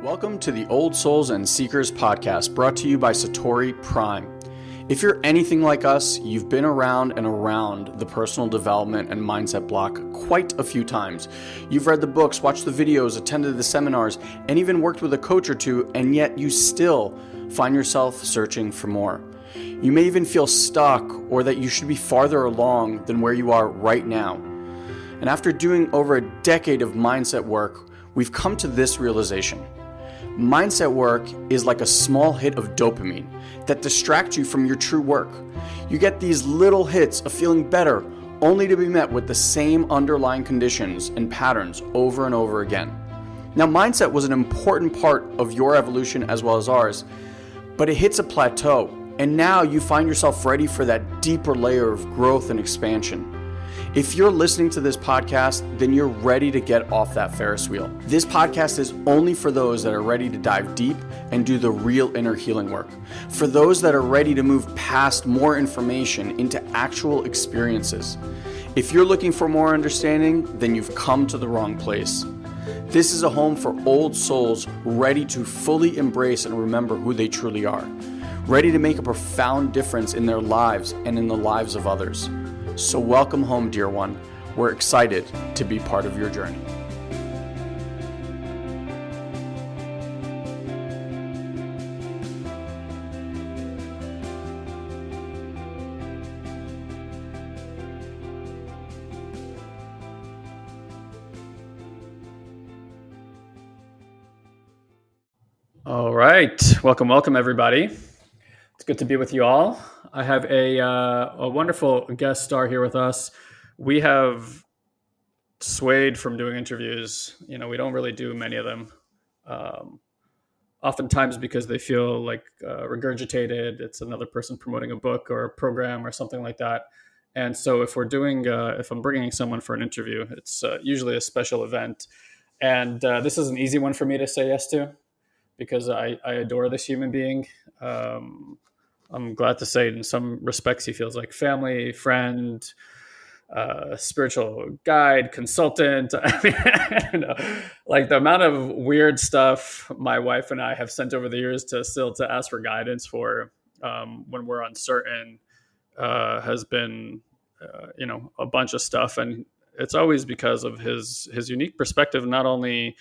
Welcome to the Old Souls and Seekers podcast, brought to you by Satori Prime. If you're anything like us, you've been around and around the personal development and mindset block quite a few times. You've read the books, watched the videos, attended the seminars, and even worked with a coach or two, and yet you still find yourself searching for more. You may even feel stuck or that you should be farther along than where you are right now. And after doing over a decade of mindset work, we've come to this realization. Mindset work is like a small hit of dopamine that distracts you from your true work. You get these little hits of feeling better, only to be met with the same underlying conditions and patterns over and over again. Now, mindset was an important part of your evolution as well as ours, but it hits a plateau, and now you find yourself ready for that deeper layer of growth and expansion. If you're listening to this podcast, then you're ready to get off that Ferris wheel. This podcast is only for those that are ready to dive deep and do the real inner healing work. For those that are ready to move past more information into actual experiences. If you're looking for more understanding, then you've come to the wrong place. This is a home for old souls ready to fully embrace and remember who they truly are. Ready to make a profound difference in their lives and in the lives of others. So welcome home, dear one. We're excited to be part of your journey. All right. Welcome, everybody. It's good to be with you all. I have a wonderful guest star here with us. We have swayed from doing interviews. We don't really do many of them. Oftentimes because they feel like regurgitated. It's another person promoting a book or a program or something like that. And so if I'm bringing someone for an interview, it's usually a special event. And this is an easy one for me to say yes to because I adore this human being. I'm glad to say in some respects he feels like family, friend, spiritual guide, consultant. I mean, like the amount of weird stuff my wife and I have sent over the years to Asil to ask for guidance for when we're uncertain has been, a bunch of stuff. And it's always because of his unique perspective, not only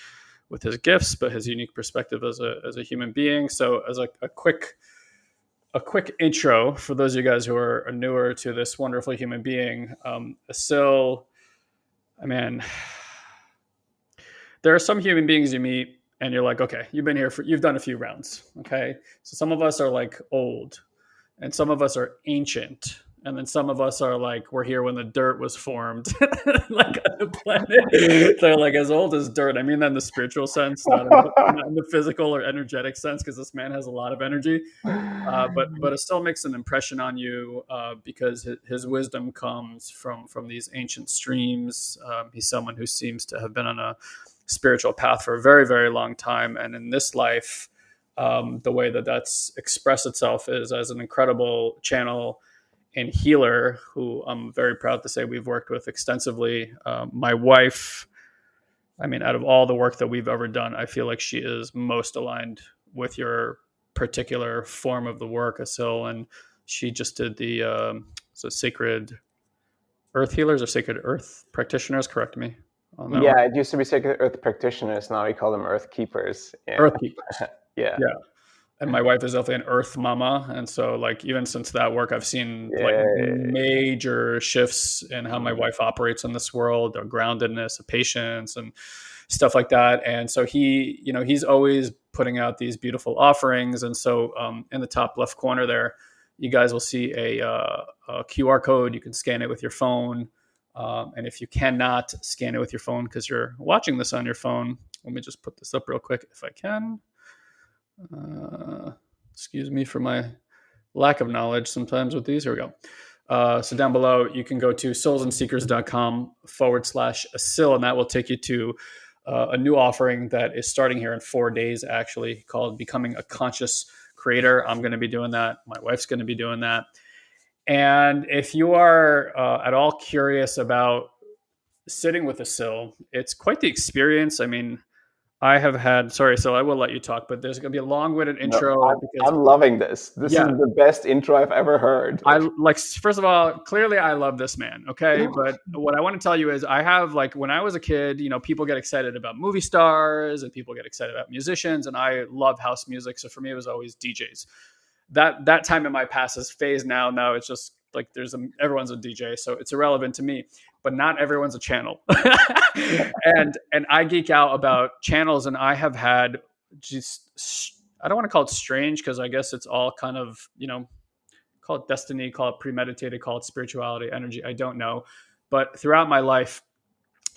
with his gifts, but his unique perspective as a human being. So as a quick intro for those of you guys who are newer to this wonderful human being, Asil, there are some human beings you meet and you're like, okay, you've done a few rounds. Okay. So some of us are like old and some of us are ancient. And then some of us are like, we're here when the dirt was formed, like on the planet. They're like as old as dirt. I mean that in the spiritual sense, not in the physical or energetic sense, because this man has a lot of energy. But it still makes an impression on you because his wisdom comes from these ancient streams. He's someone who seems to have been on a spiritual path for a very, very long time. And in this life, the way that's expressed itself is as an incredible channel and healer who I'm very proud to say we've worked with extensively. My wife, out of all the work that we've ever done, I feel like she is most aligned with your particular form of the work, Asil. And she just did the Sacred Earth Healers or Sacred Earth Practitioners, correct me on that one. It used to be Sacred Earth Practitioners. Now we call them Earth Keepers. Yeah. Earth Keepers. Yeah. And my wife is definitely an earth mama. And so like, even since that work, I've seen like major shifts in how my wife operates in this world, a groundedness, a patience and stuff like that. And so he's always putting out these beautiful offerings. And so in the top left corner there, you guys will see a QR code. You can scan it with your phone. And if you cannot scan it with your phone because you're watching this on your phone, let me just put this up real quick if I can. Excuse me for my lack of knowledge sometimes with these. Here we go. So down below, you can go to soulsandseekers.com/Asil, and that will take you to a new offering that is starting here in 4 days, actually, called Becoming a Conscious Creator. I'm going to be doing that. My wife's going to be doing that. And if you are at all curious about sitting with Asil, it's quite the experience. I have had, sorry, so I will let you talk, but there's going to be a long-winded No, intro because, I'm loving this. This is yeah, the best intro I've ever heard. I like, first of all, clearly I love this man. Okay. But what I want to tell you is I have, like, when I was a kid, people get excited about movie stars and people get excited about musicians, and I love house music. So for me, it was always DJs. That time in my past is phased now. Now it's just like everyone's a DJ, so it's irrelevant to me. But not everyone's a channel, and I geek out about channels, and I have had just, I don't want to call it strange because I guess it's all kind of, call it destiny, call it premeditated, call it spirituality, energy. I don't know, but throughout my life,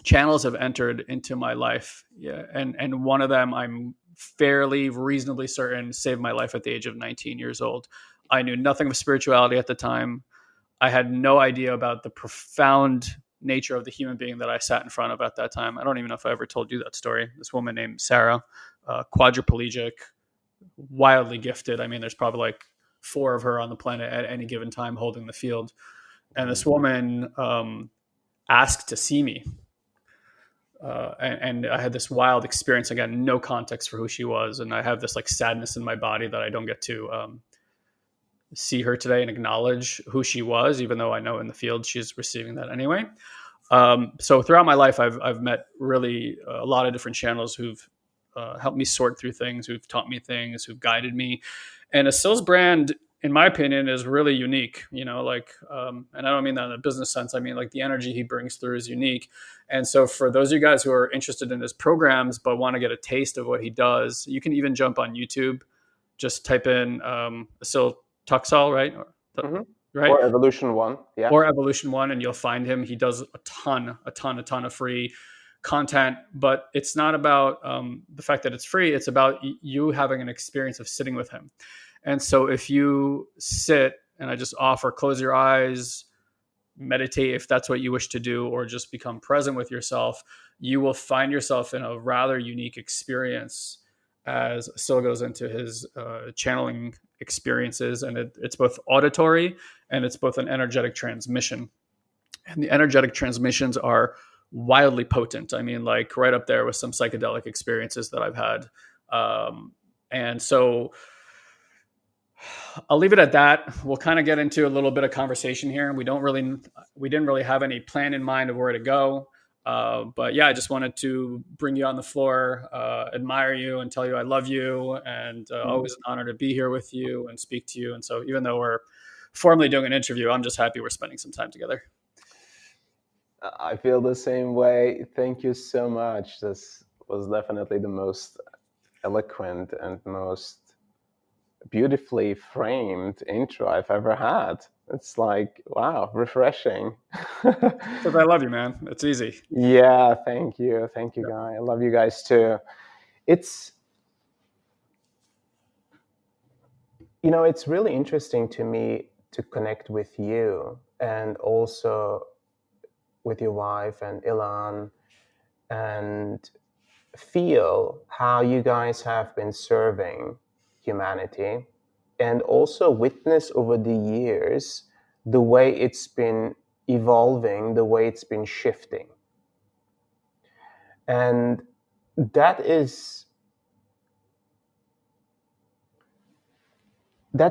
channels have entered into my life. Yeah, and one of them I'm fairly reasonably certain saved my life at the age of 19 years old. I knew nothing of spirituality at the time. I had no idea about the profound nature of the human being that I sat in front of at that time. I don't even know if I ever told you that story. This woman named Sarah, quadriplegic, wildly gifted. I mean, there's probably like 4 of her on the planet at any given time holding the field. And this woman asked to see me. And I had this wild experience. I got no context for who she was. And I have this like sadness in my body that I don't get to see her today and acknowledge who she was, even though I know in the field she's receiving that anyway. So throughout my life, I've met really a lot of different channels who've helped me sort through things, who've taught me things, who've guided me. And Asil's brand, in my opinion, is really unique, and I don't mean that in a business sense. I mean, like, the energy he brings through is unique. And so for those of you guys who are interested in his programs, but want to get a taste of what he does, you can even jump on YouTube, just type in Asil Toksal, right? Mm-hmm. Right. Or Evolution 1. Yeah. Or Evolution 1, and you'll find him. He does a ton of free content, but it's not about the fact that it's free. It's about you having an experience of sitting with him. And so if you sit, and I just offer, close your eyes, meditate if that's what you wish to do, or just become present with yourself, you will find yourself in a rather unique experience as Asil goes into his channeling experiences. And it's both auditory and it's both an energetic transmission. And the energetic transmissions are wildly potent. I mean, like, right up there with some psychedelic experiences that I've had. And so I'll leave it at that. We'll kind of get into a little bit of conversation here. We didn't really have any plan in mind of where to go. But yeah, I just wanted to bring you on the floor, admire you, and tell you I love you, and always an honor to be here with you and speak to you. And so even though we're formally doing an interview, I'm just happy we're spending some time together. I feel the same way. Thank you so much. This was definitely the most eloquent and most beautifully framed intro I've ever had. It's like, wow, refreshing. Because I love you, man. It's easy. Yeah, thank you, guy. I love you guys too. It's really interesting to me to connect with you, and also with your wife and Ilan, and feel how you guys have been serving humanity, and also witness over the years the way it's been evolving, the way it's been shifting. And that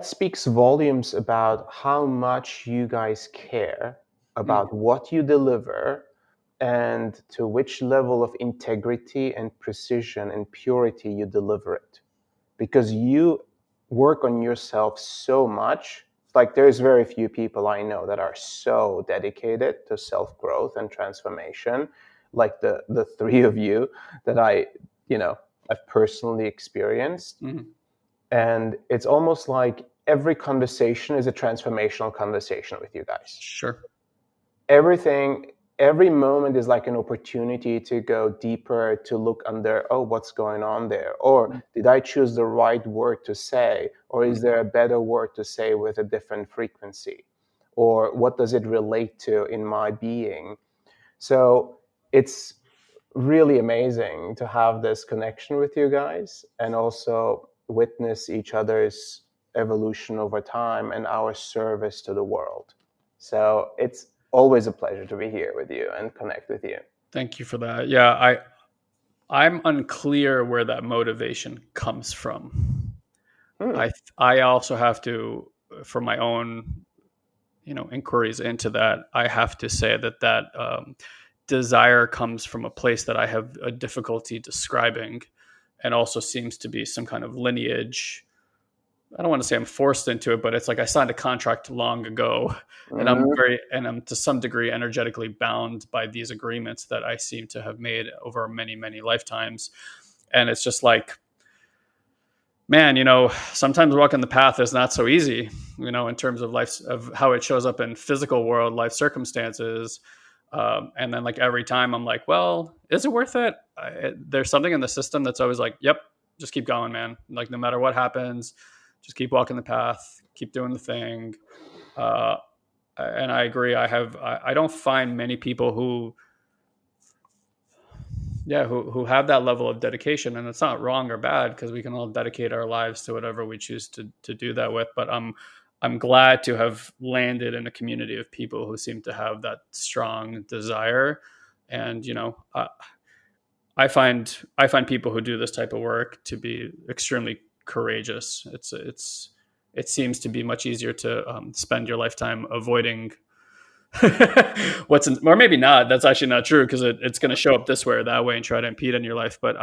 speaks volumes about how much you guys care about what you deliver, and to which level of integrity and precision and purity you deliver it. Because you work on yourself so much. Like, there's very few people I know that are so dedicated to self-growth and transformation, like the 3 of you that I've personally experienced. Mm-hmm. And it's almost like every conversation is a transformational conversation with you guys. Sure. Every moment is like an opportunity to go deeper, to look under, what's going on there? Or did I choose the right word to say? Or is there a better word to say with a different frequency? Or what does it relate to in my being? So it's really amazing to have this connection with you guys, and also witness each other's evolution over time and our service to the world. So it's always a pleasure to be here with you and connect with you. Thank you for that. Yeah, I'm unclear where that motivation comes from. Hmm. I also have to, for my own, inquiries into that, I have to say that desire comes from a place that I have a difficulty describing, and also seems to be some kind of lineage. I don't want to say I'm forced into it, but it's like I signed a contract long ago, and Mhm. I'm to some degree energetically bound by these agreements that I seem to have made over many, many lifetimes. And it's just like, man, sometimes walking the path is not so easy, in terms of life, of how it shows up in physical world, life circumstances. And then like every time I'm like, well, is it worth it? There's something in the system that's always like, yep, just keep going, man. Like no matter what happens, just keep walking the path, keep doing the thing. Uh, and I agree. I don't find many people who have that level of dedication, and it's not wrong or bad because we can all dedicate our lives to whatever we choose to do that with. But I'm glad to have landed in a community of people who seem to have that strong desire. And I find people who do this type of work to be extremely courageous. It seems to be much easier to spend your lifetime avoiding or maybe not. That's actually not true, because it's going to show up this way or that way and try to impede on your life. But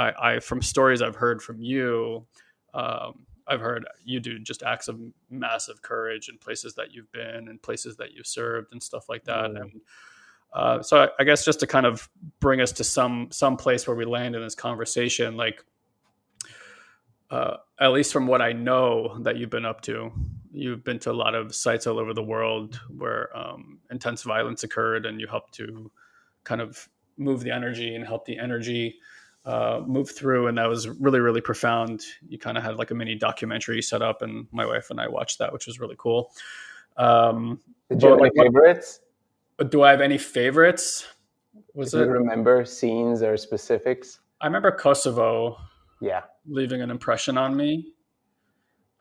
from stories I've heard from you, I've heard you do just acts of massive courage in places that you've been and places that you've served and stuff like that. Mm. And so I guess just to kind of bring us to some place where we land in this conversation, like at least from what I know that you've been up to, you've been to a lot of sites all over the world where intense violence occurred, and you helped to kind of move the energy and help the energy move through. And that was really, really profound. You kind of had like a mini documentary set up, and my wife and I watched that, which was really cool. Did you have But any like, favorites? do I have any favorites? Was If you it? remember scenes or specifics? I remember Kosovo Yeah, leaving an impression on me,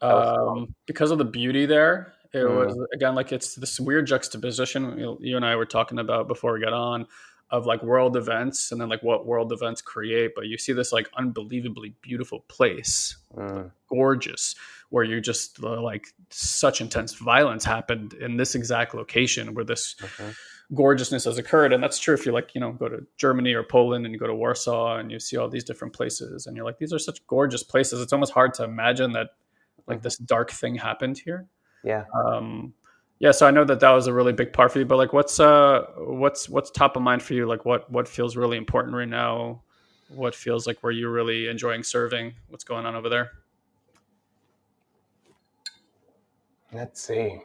that was fun. because of the beauty there. It was, Mm. again, like it's this weird juxtaposition you and I were talking about before we got on, of like world events and then like what world events create. But you see this like unbelievably beautiful place, like Mm. gorgeous, where you just like such intense violence happened in this exact location where this Mhm. gorgeousness has occurred. And that's true if you like, go to Germany or Poland and you go to Warsaw and you see all these different places and you're like, these are such gorgeous places. It's almost hard to imagine that like Mhm. this dark thing happened here. Yeah. Um, yeah, so I know that was a really big part for you, but like, what's top of mind for you? Like, what feels really important right now? What feels like where you're really enjoying serving? What's going on over there? Let's see.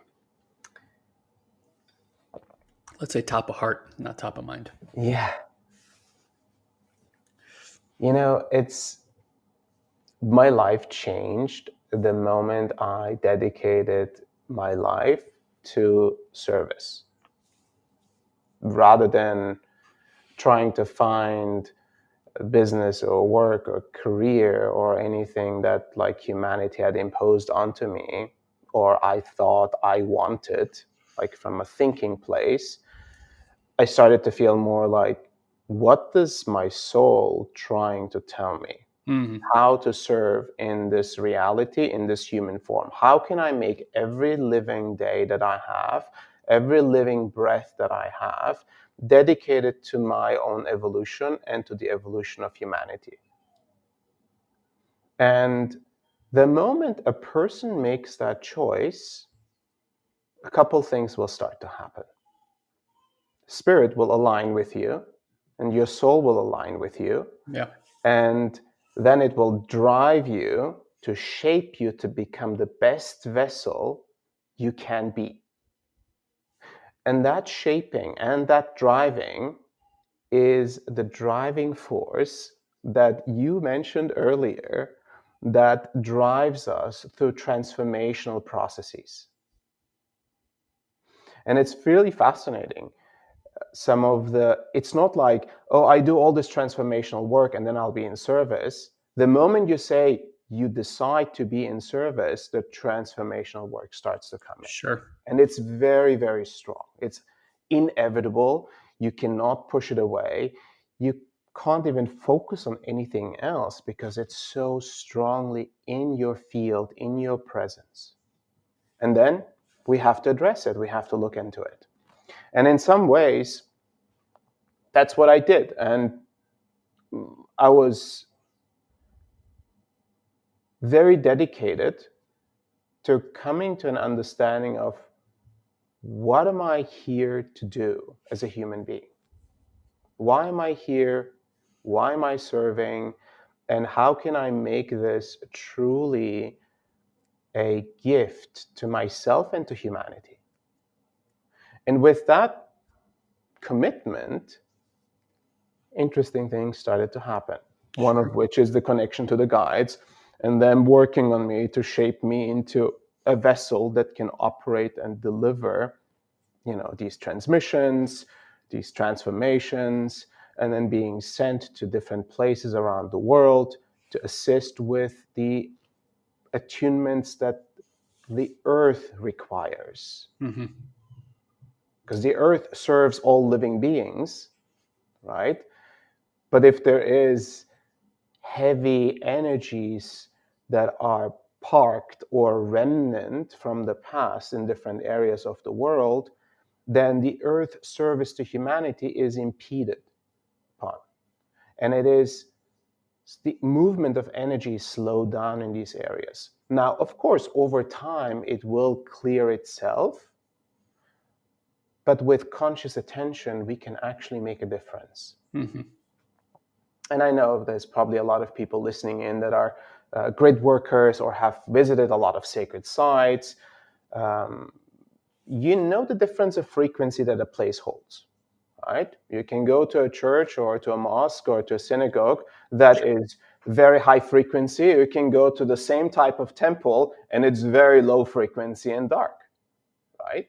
Let's say top of heart, not top of mind. Yeah. It's my life changed the moment I dedicated my life to service rather than trying to find a business or work or career or anything that like humanity had imposed onto me or I thought I wanted, like from a thinking place. I started to feel more like, what is my soul trying to tell me? Mm-hmm. How to serve in this reality, in this human form? How can I make every living day that I have, every living breath that I have, dedicated to my own evolution and to the evolution of humanity? And the moment a person makes that choice, a couple things will start to happen. Spirit will align with you, and your soul will align with you. Yeah. And then it will drive you to shape you to become the best vessel you can be. And that shaping and that driving is the driving force that you mentioned earlier that drives us through transformational processes. And it's really fascinating. It's not like, oh, I do all this transformational work and then I'll be in service. The moment you say you decide to be in service, the transformational work starts to come in. Sure. And it's very, very strong. It's inevitable. You cannot push it away. You can't even focus on anything else because it's so strongly in your field, in your presence. And then we have to address it. We have to look into it. And in some ways, that's what I did. And I was very dedicated to coming to an understanding of what am I here to do as a human being? Why am I here? Why am I serving? And how can I make this truly a gift to myself and to humanity? And with that commitment, interesting things started to happen. One of which is the connection to the guides, and them working on me to shape me into a vessel that can operate and deliver, these transmissions, these transformations, and then being sent to different places around the world to assist with the attunements that the earth requires. Because the earth serves all living beings, right? But if there is heavy energies that are parked or remnant from the past in different areas of the world, then the earth's service to humanity is impeded upon. And it is the movement of energy slowed down in these areas. Now, of course, over time, it will clear itself. But with conscious attention, we can actually make a difference. And I know there's probably a lot of people listening in that are grid workers or have visited a lot of sacred sites. You know the difference of frequency that a place holds, right? You can go to a church or to a mosque or to a synagogue that is very high frequency. You can go to the same type of temple and it's very low frequency and dark, right?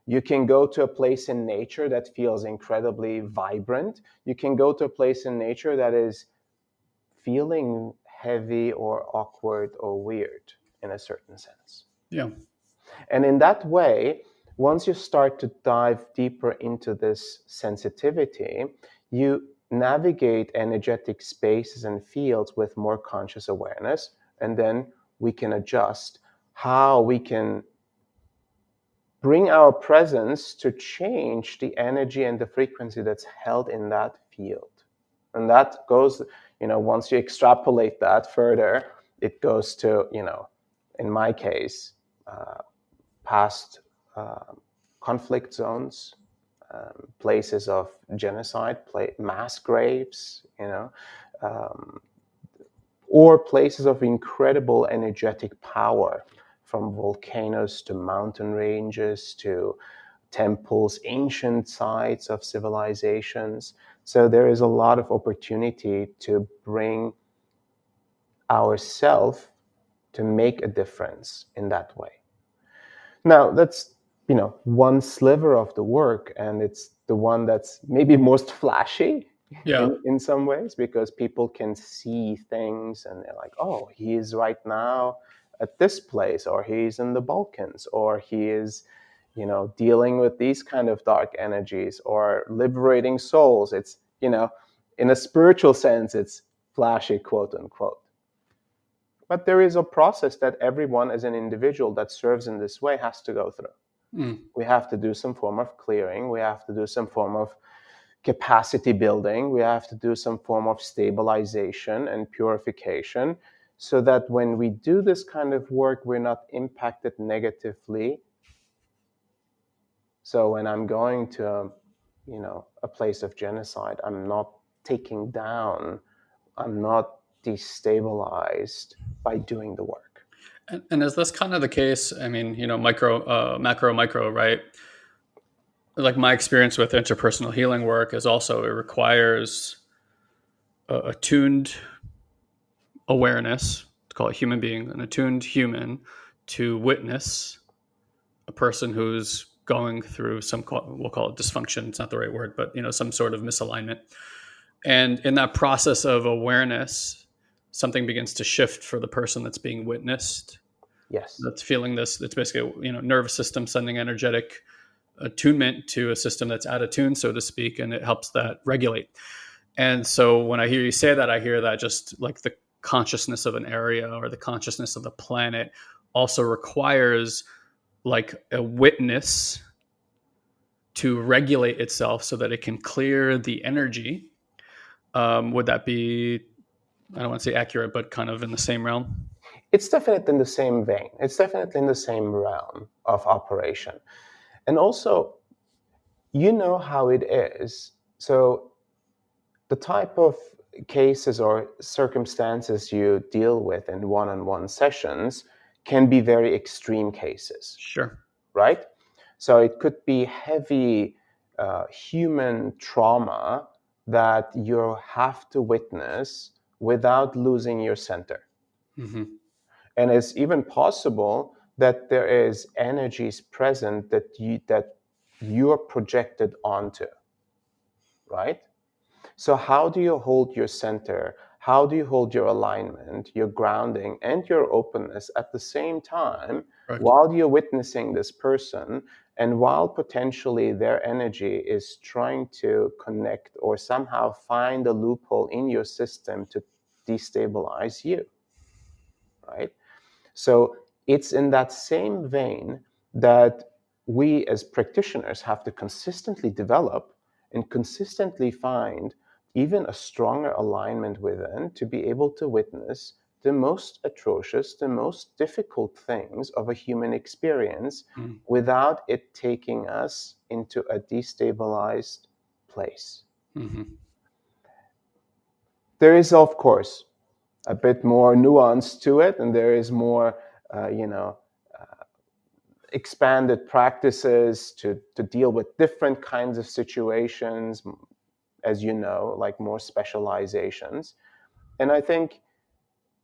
You can go to a place in nature that feels incredibly vibrant. You can go to a place in nature that is feeling heavy or awkward or weird in a certain sense. Yeah. And in that way, once you start to dive deeper into this sensitivity, you navigate energetic spaces and fields with more conscious awareness. And then we can adjust how we can bring our presence to change the energy and the frequency that's held in that field. And that goes, once you extrapolate that further, it goes to, in my case, past conflict zones, places of genocide, mass graves, or places of incredible energetic power, from volcanoes to mountain ranges to temples, ancient sites of civilizations. So there is a lot of opportunity to bring ourself to make a difference in that way. Now, that's, one sliver of the work, and it's the one that's maybe most flashy in some ways, because people can see things and they're like, oh, he is right now at this place, or he's in the Balkans, or he is, dealing with these kind of dark energies or liberating souls. It's, in a spiritual sense, it's flashy, quote unquote. But there is a process that everyone as an individual that serves in this way has to go through. We have to do some form of clearing. We have to do some form of capacity building. We have to do some form of stabilization and purification, so that when we do this kind of work, we're not impacted negatively. So when I'm going to, a place of genocide, I'm not taking down, I'm not destabilized by doing the work. And is this kind of the case? I mean, macro, micro, right? Like my experience with interpersonal healing work is also, it requires a tuned awareness, to call it human being, an attuned human to witness a person who's going through we'll call it dysfunction. It's not the right word, but some sort of misalignment. And in that process of awareness, something begins to shift for the person that's being witnessed. Yes. That's feeling this. It's basically, nervous system sending energetic attunement to a system that's out of tune, so to speak, and it helps that regulate. And so when I hear you say that, I hear that just like the consciousness of an area or the consciousness of the planet also requires like a witness to regulate itself so that it can clear the energy. Would that be, I don't want to say accurate, but kind of in the same realm? It's definitely in the same vein. It's definitely in the same realm of operation. And also, you know how it is. So the type of cases or circumstances you deal with in one-on-one sessions can be very extreme cases, Sure. right? So it could be heavy human trauma that you have to witness without losing your center. Mm-hmm. And it's even possible that there is energies present that you're projected onto, right? So how do you hold your center? How do you hold your alignment, your grounding, and your openness at the same time Correct. while you're witnessing this person and while potentially their energy is trying to connect or somehow find a loophole in your system to destabilize you, right? So it's in that same vein that we as practitioners have to consistently develop and consistently find even a stronger alignment within to be able to witness the most atrocious, the most difficult things of a human experience Mm-hmm. without it taking us into a destabilized place. Mm-hmm. There is, of course, a bit more nuance to it, and there is more, you know, expanded practices to deal with different kinds of situations, as you know, like more specializations. And I think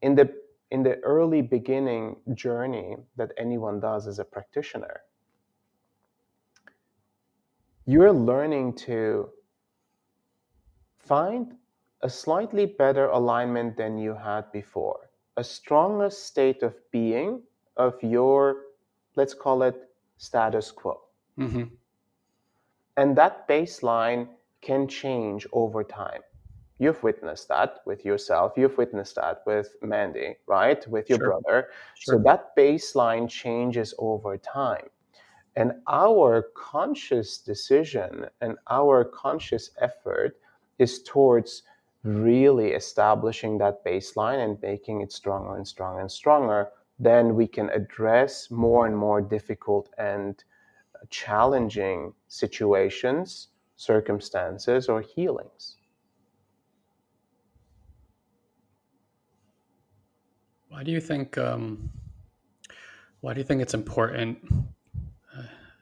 in the early beginning journey that anyone does as a practitioner, you're learning to find a slightly better alignment than you had before, a stronger state of being of your, let's call it, status quo. Mm-hmm. And that baseline can change over time. You've witnessed that with yourself. You've witnessed that with Mandy, right? With your Sure. brother. So Sure. that baseline changes over time. And our conscious decision and our conscious effort is towards really establishing that baseline and making it stronger and stronger and stronger. Then we can address more and more difficult and challenging situations, circumstances, or healings. Why do you think? Why do you think it's important?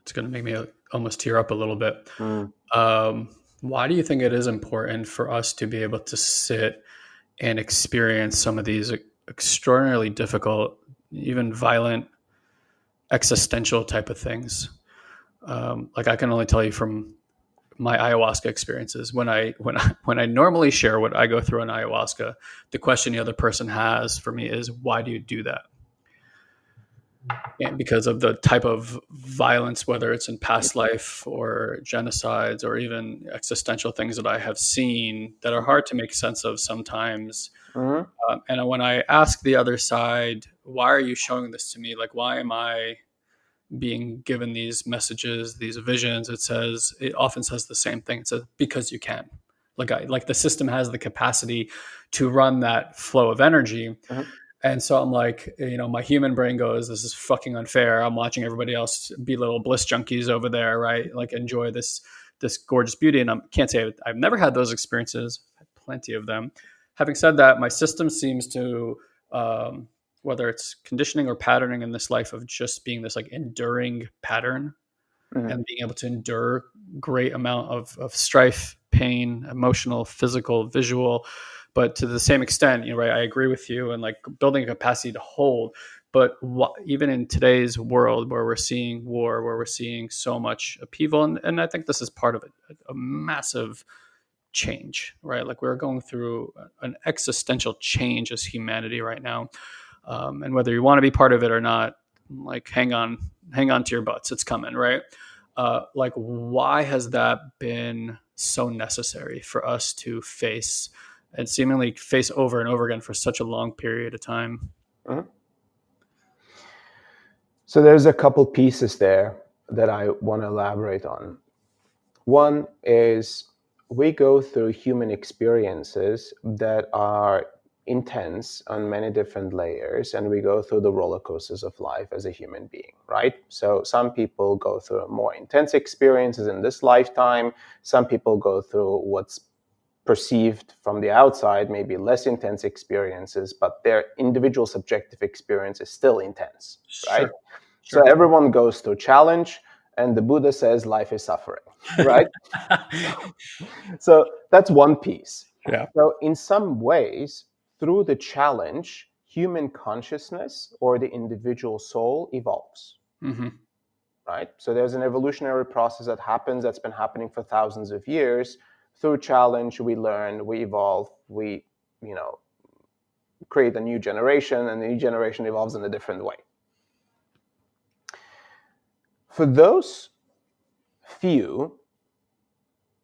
It's going to make me almost tear up a little bit. Mm. Why do you think it is important for us to be able to sit and experience some of these extraordinarily difficult, even violent, existential type of things? Like I can only tell you from my ayahuasca experiences. When I normally share what I go through on ayahuasca, the question the other person has for me is, "Why do you do that?" And because of the type of violence, whether it's in past life or genocides or even existential things that I have seen that are hard to make sense of sometimes. Mm-hmm. And when I ask the other side, why are you showing this to me? Like, why am I being given these messages, these visions? It often says the same thing. It says, because you can. Like the system has the capacity to run that flow of energy. Mm-hmm. And so I'm like, my human brain goes, this is fucking unfair. I'm watching everybody else be little bliss junkies over there, right? Like enjoy this gorgeous beauty. And I can't say I've never had those experiences. I've had plenty of them. Having said that, my system seems to, whether it's conditioning or patterning in this life of just being this like enduring pattern Mm-hmm. and being able to endure great amount of strife, pain, emotional, physical, visual, but to the same extent, right, I agree with you and like building a capacity to hold. But even in today's world where we're seeing war, where we're seeing so much upheaval, and I think this is part of a massive change, right? Like we're going through an existential change as humanity right now. And whether you want to be part of it or not, like hang on to your butts. It's coming, right? Like why has that been so necessary for us to face and seemingly face over and over again for such a long period of time. Mhm. So there's a couple pieces there that I want to elaborate on. One is we go through human experiences that are intense on many different layers, and we go through the roller coasters of life as a human being, right? So some people go through more intense experiences in this lifetime. Some people go through what's perceived from the outside, maybe less intense experiences, but their individual subjective experience is still intense, right? Sure. So everyone goes through challenge, and the Buddha says life is suffering, right? So that's one piece. Yeah. So in some ways, through the challenge, human consciousness or the individual soul evolves, Mm-hmm. right? So there's an evolutionary process that happens that's been happening for thousands of years. Through challenge, we learn, we evolve, we, create a new generation, and the new generation evolves in a different way. For those few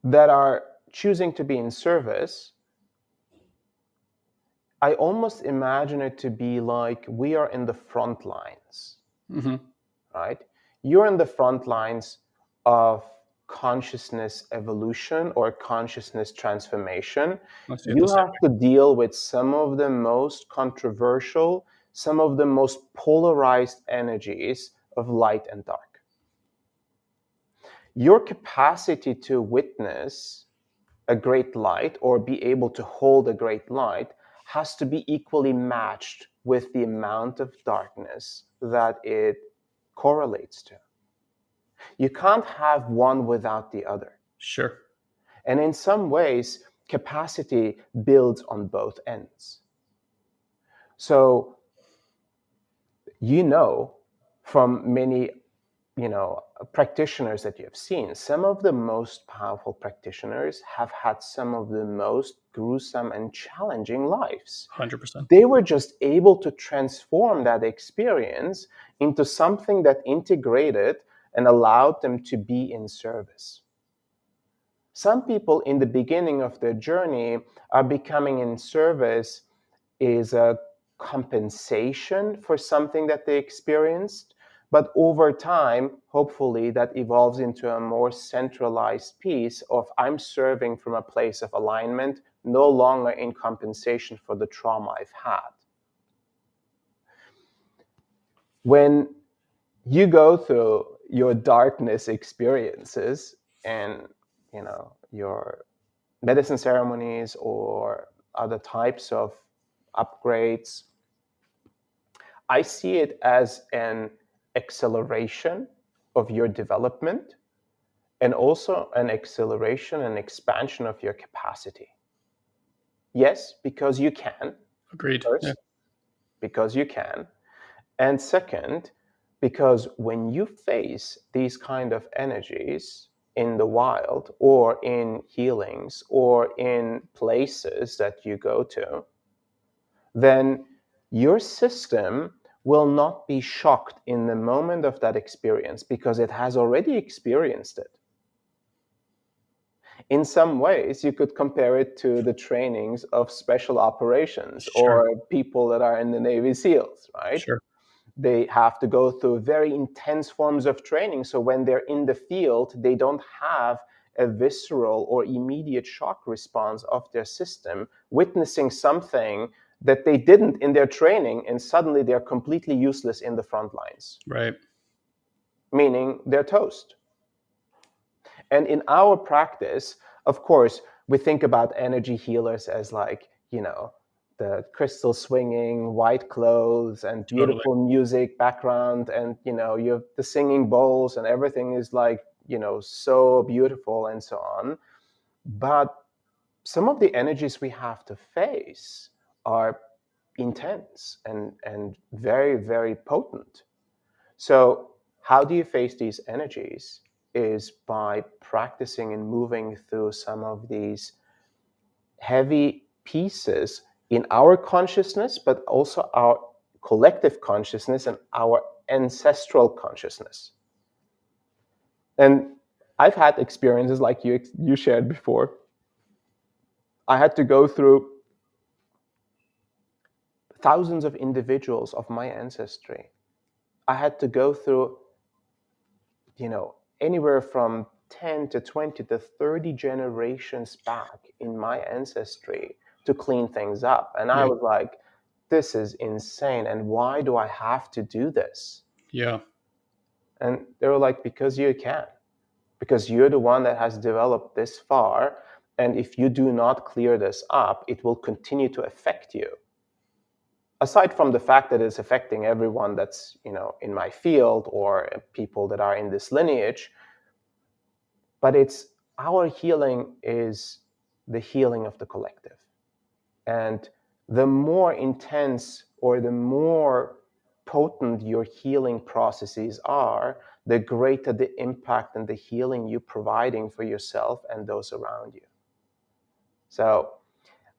that are choosing to be in service, I almost imagine it to be like we are in the front lines, Mm-hmm. right? You're in the front lines of consciousness evolution or consciousness transformation. You have to deal with some of the most controversial, some of the most polarized energies of light and dark. Your capacity to witness a great light or be able to hold a great light has to be equally matched with the amount of darkness that it correlates to. You can't have one without the other. Sure. And in some ways, capacity builds on both ends. So, from many practitioners that you have seen, some of the most powerful practitioners have had some of the most gruesome and challenging lives. 100%. They were just able to transform that experience into something that integrated and allowed them to be in service. Some people in the beginning of their journey are becoming in service is a compensation for something that they experienced. But over time, hopefully, that evolves into a more centralized piece of I'm serving from a place of alignment, no longer in compensation for the trauma I've had. When you go through your darkness experiences and, your medicine ceremonies or other types of upgrades, I see it as an acceleration of your development and also an acceleration and expansion of your capacity. Yes, because you can. Agreed. First, Yeah. because you can. And second, because when you face these kind of energies in the wild or in healings or in places that you go to, then your system will not be shocked in the moment of that experience because it has already experienced it. In some ways, you could compare it to the trainings of special operations Sure. or people that are in the Navy SEALs, right? Sure. They have to go through very intense forms of training. So when they're in the field, they don't have a visceral or immediate shock response of their system, witnessing something that they didn't in their training, and suddenly they're completely useless in the front lines. Right. Meaning they're toast. And in our practice, of course, we think about energy healers as like, the crystal swinging, white clothes, and beautiful music background, and you have the singing bowls, and everything is like so beautiful and so on. But some of the energies we have to face are intense and very, very potent. So how do you face these energies is by practicing and moving through some of these heavy pieces in our consciousness, but also our collective consciousness and our ancestral consciousness. And I've had experiences like you shared before. I had to go through thousands of individuals of my ancestry. I had to go through, anywhere from 10 to 20 to 30 generations back in my ancestry to clean things up. And I Yeah. was like, this is insane. And why do I have to do this? Yeah. And they were like, because you can. Because you're the one that has developed this far. And if you do not clear this up, it will continue to affect you. Aside from the fact that it's affecting everyone that's, in my field or people that are in this lineage, but it's our healing is the healing of the collective. And the more intense or the more potent your healing processes are, the greater the impact and the healing you're providing for yourself and those around you. So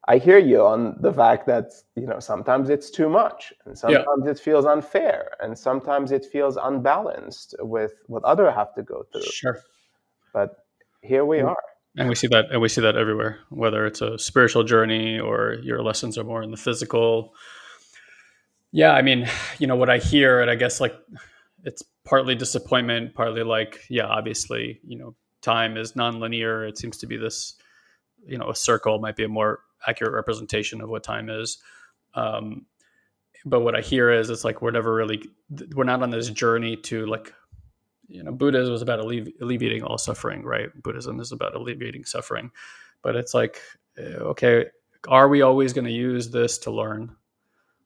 I hear you on the fact that, sometimes it's too much and sometimes it feels unfair and sometimes it feels unbalanced with what others have to go through. Sure. But here we are. And we see that everywhere, whether it's a spiritual journey or your lessons are more in the physical. Yeah, I mean, what I hear, and I guess like it's partly disappointment, partly like, yeah, obviously, time is nonlinear. It seems to be this, a circle might be a more accurate representation of what time is. But what I hear is it's like we're not on this journey to like, Buddhism was about alleviating all suffering, right? Buddhism is about alleviating suffering. But it's like, okay, are we always going to use this to learn?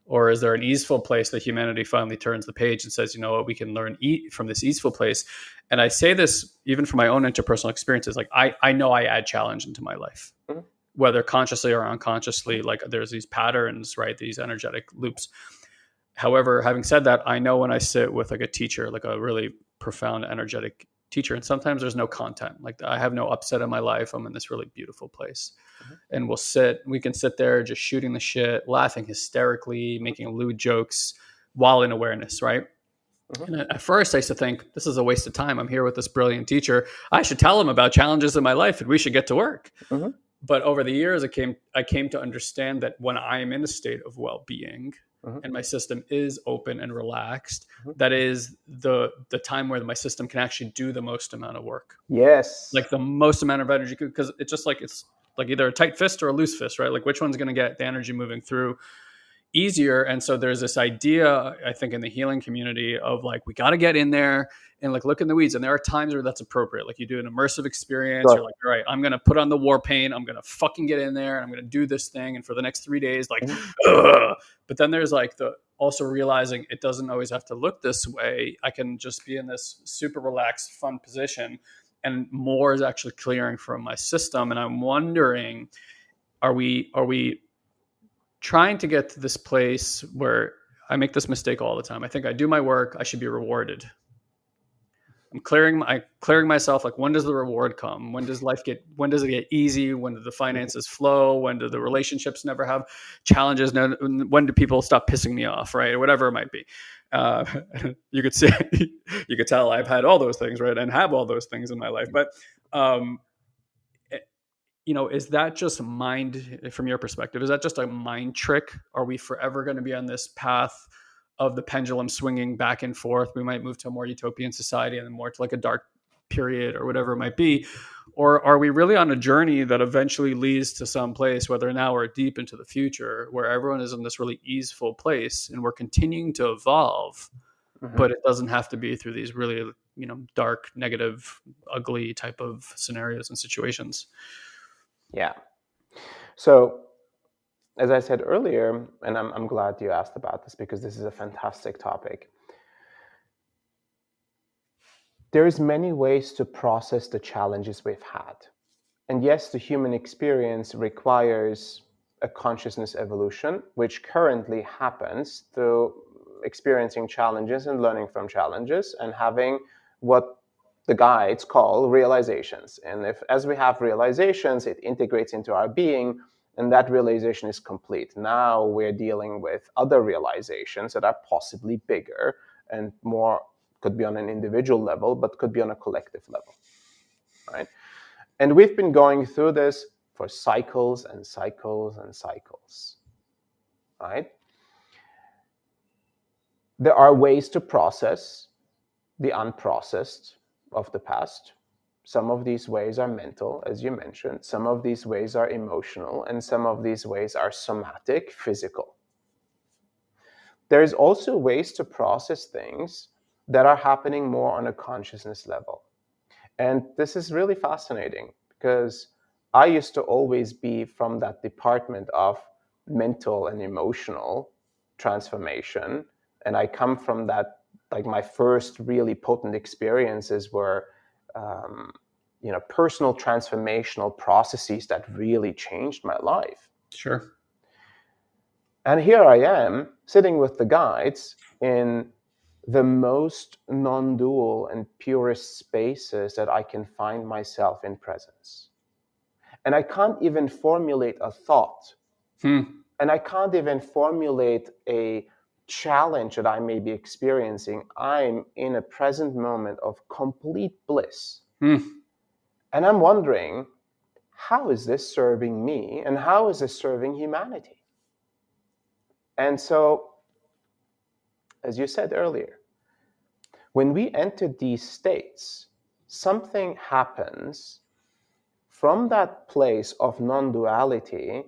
Or is there an easeful place that humanity finally turns the page and says, you know what, we can learn from this easeful place? And I say this even from my own interpersonal experiences. Like I know I add challenge into my life, whether consciously or unconsciously. Like there's these patterns, right? These energetic loops. However, having said that, I know when I sit with like a teacher, like a really profound energetic teacher, and sometimes there's no content. Like I have no upset in my life. I'm in this really beautiful place. And we can sit there just shooting the shit, laughing hysterically, making lewd jokes while in awareness, right? And at first I used to think, this is a waste of time. I'm here with this brilliant teacher. I should tell him about challenges in my life and we should get to work. But over the years, I came to understand that when I am in a state of well-being and my system is open and relaxed, that is the time where my system can actually do the most amount of work. Yes. Like the most amount of energy, because it's like either a tight fist or a loose fist, right? Like which one's going to get the energy moving through easier. And so there's this idea, I think, in the healing community of like, we got to get in there and like look in the weeds. And there are times where that's appropriate. Like you do an immersive experience. Sure. You're like, all right, I'm going to put on the war paint. I'm going to fucking get in there and I'm going to do this thing. And for the next 3 days, like, but then there's like also realizing it doesn't always have to look this way. I can just be in this super relaxed, fun position and more is actually clearing from my system. And I'm wondering, are we trying to get to this place where I make this mistake all the time? I think I do my work, I should be rewarded. I'm clearing myself. Like, when does the reward come? When does it get easy? When do the finances flow? When do the relationships never have challenges? When do people stop pissing me off, right? Or whatever it might be. You could tell I've had all those things, right? And have all those things in my life. But, is that just mind, from your perspective, is that just a mind trick? Are we forever going to be on this path of the pendulum swinging back and forth? We might move to a more utopian society and then more to like a dark period or whatever it might be. Or are we really on a journey that eventually leads to some place, whether now or deep into the future, where everyone is in this really easeful place and we're continuing to evolve, but it doesn't have to be through these really, dark, negative, ugly type of scenarios and situations? Yeah. So, as I said earlier, and I'm glad you asked about this because this is a fantastic topic. There's many ways to process the challenges we've had. And yes, the human experience requires a consciousness evolution, which currently happens through experiencing challenges and learning from challenges and having what the guides call realizations. And as we have realizations, it integrates into our being, and that realization is complete. Now we're dealing with other realizations that are possibly bigger and more, could be on an individual level, but could be on a collective level. right? And we've been going through this for cycles and cycles and cycles, right? There are ways to process the unprocessed of the past. Some of these ways are mental, as you mentioned. Some of these ways are emotional, and some of these ways are somatic, physical. There's also ways to process things that are happening more on a consciousness level. And this is really fascinating because I used to always be from that department of mental and emotional transformation. And I come from that, like my first really potent experiences were, personal transformational processes that really changed my life. Sure. And here I am sitting with the guides in the most non-dual and purest spaces that I can find myself in presence. And I can't even formulate a thought. And I can't even formulate a challenge that I may be experiencing. I'm in a present moment of complete bliss. And I'm wondering, how is this serving me? And how is this serving humanity? And so, as you said earlier, when we enter these states, something happens from that place of non-duality.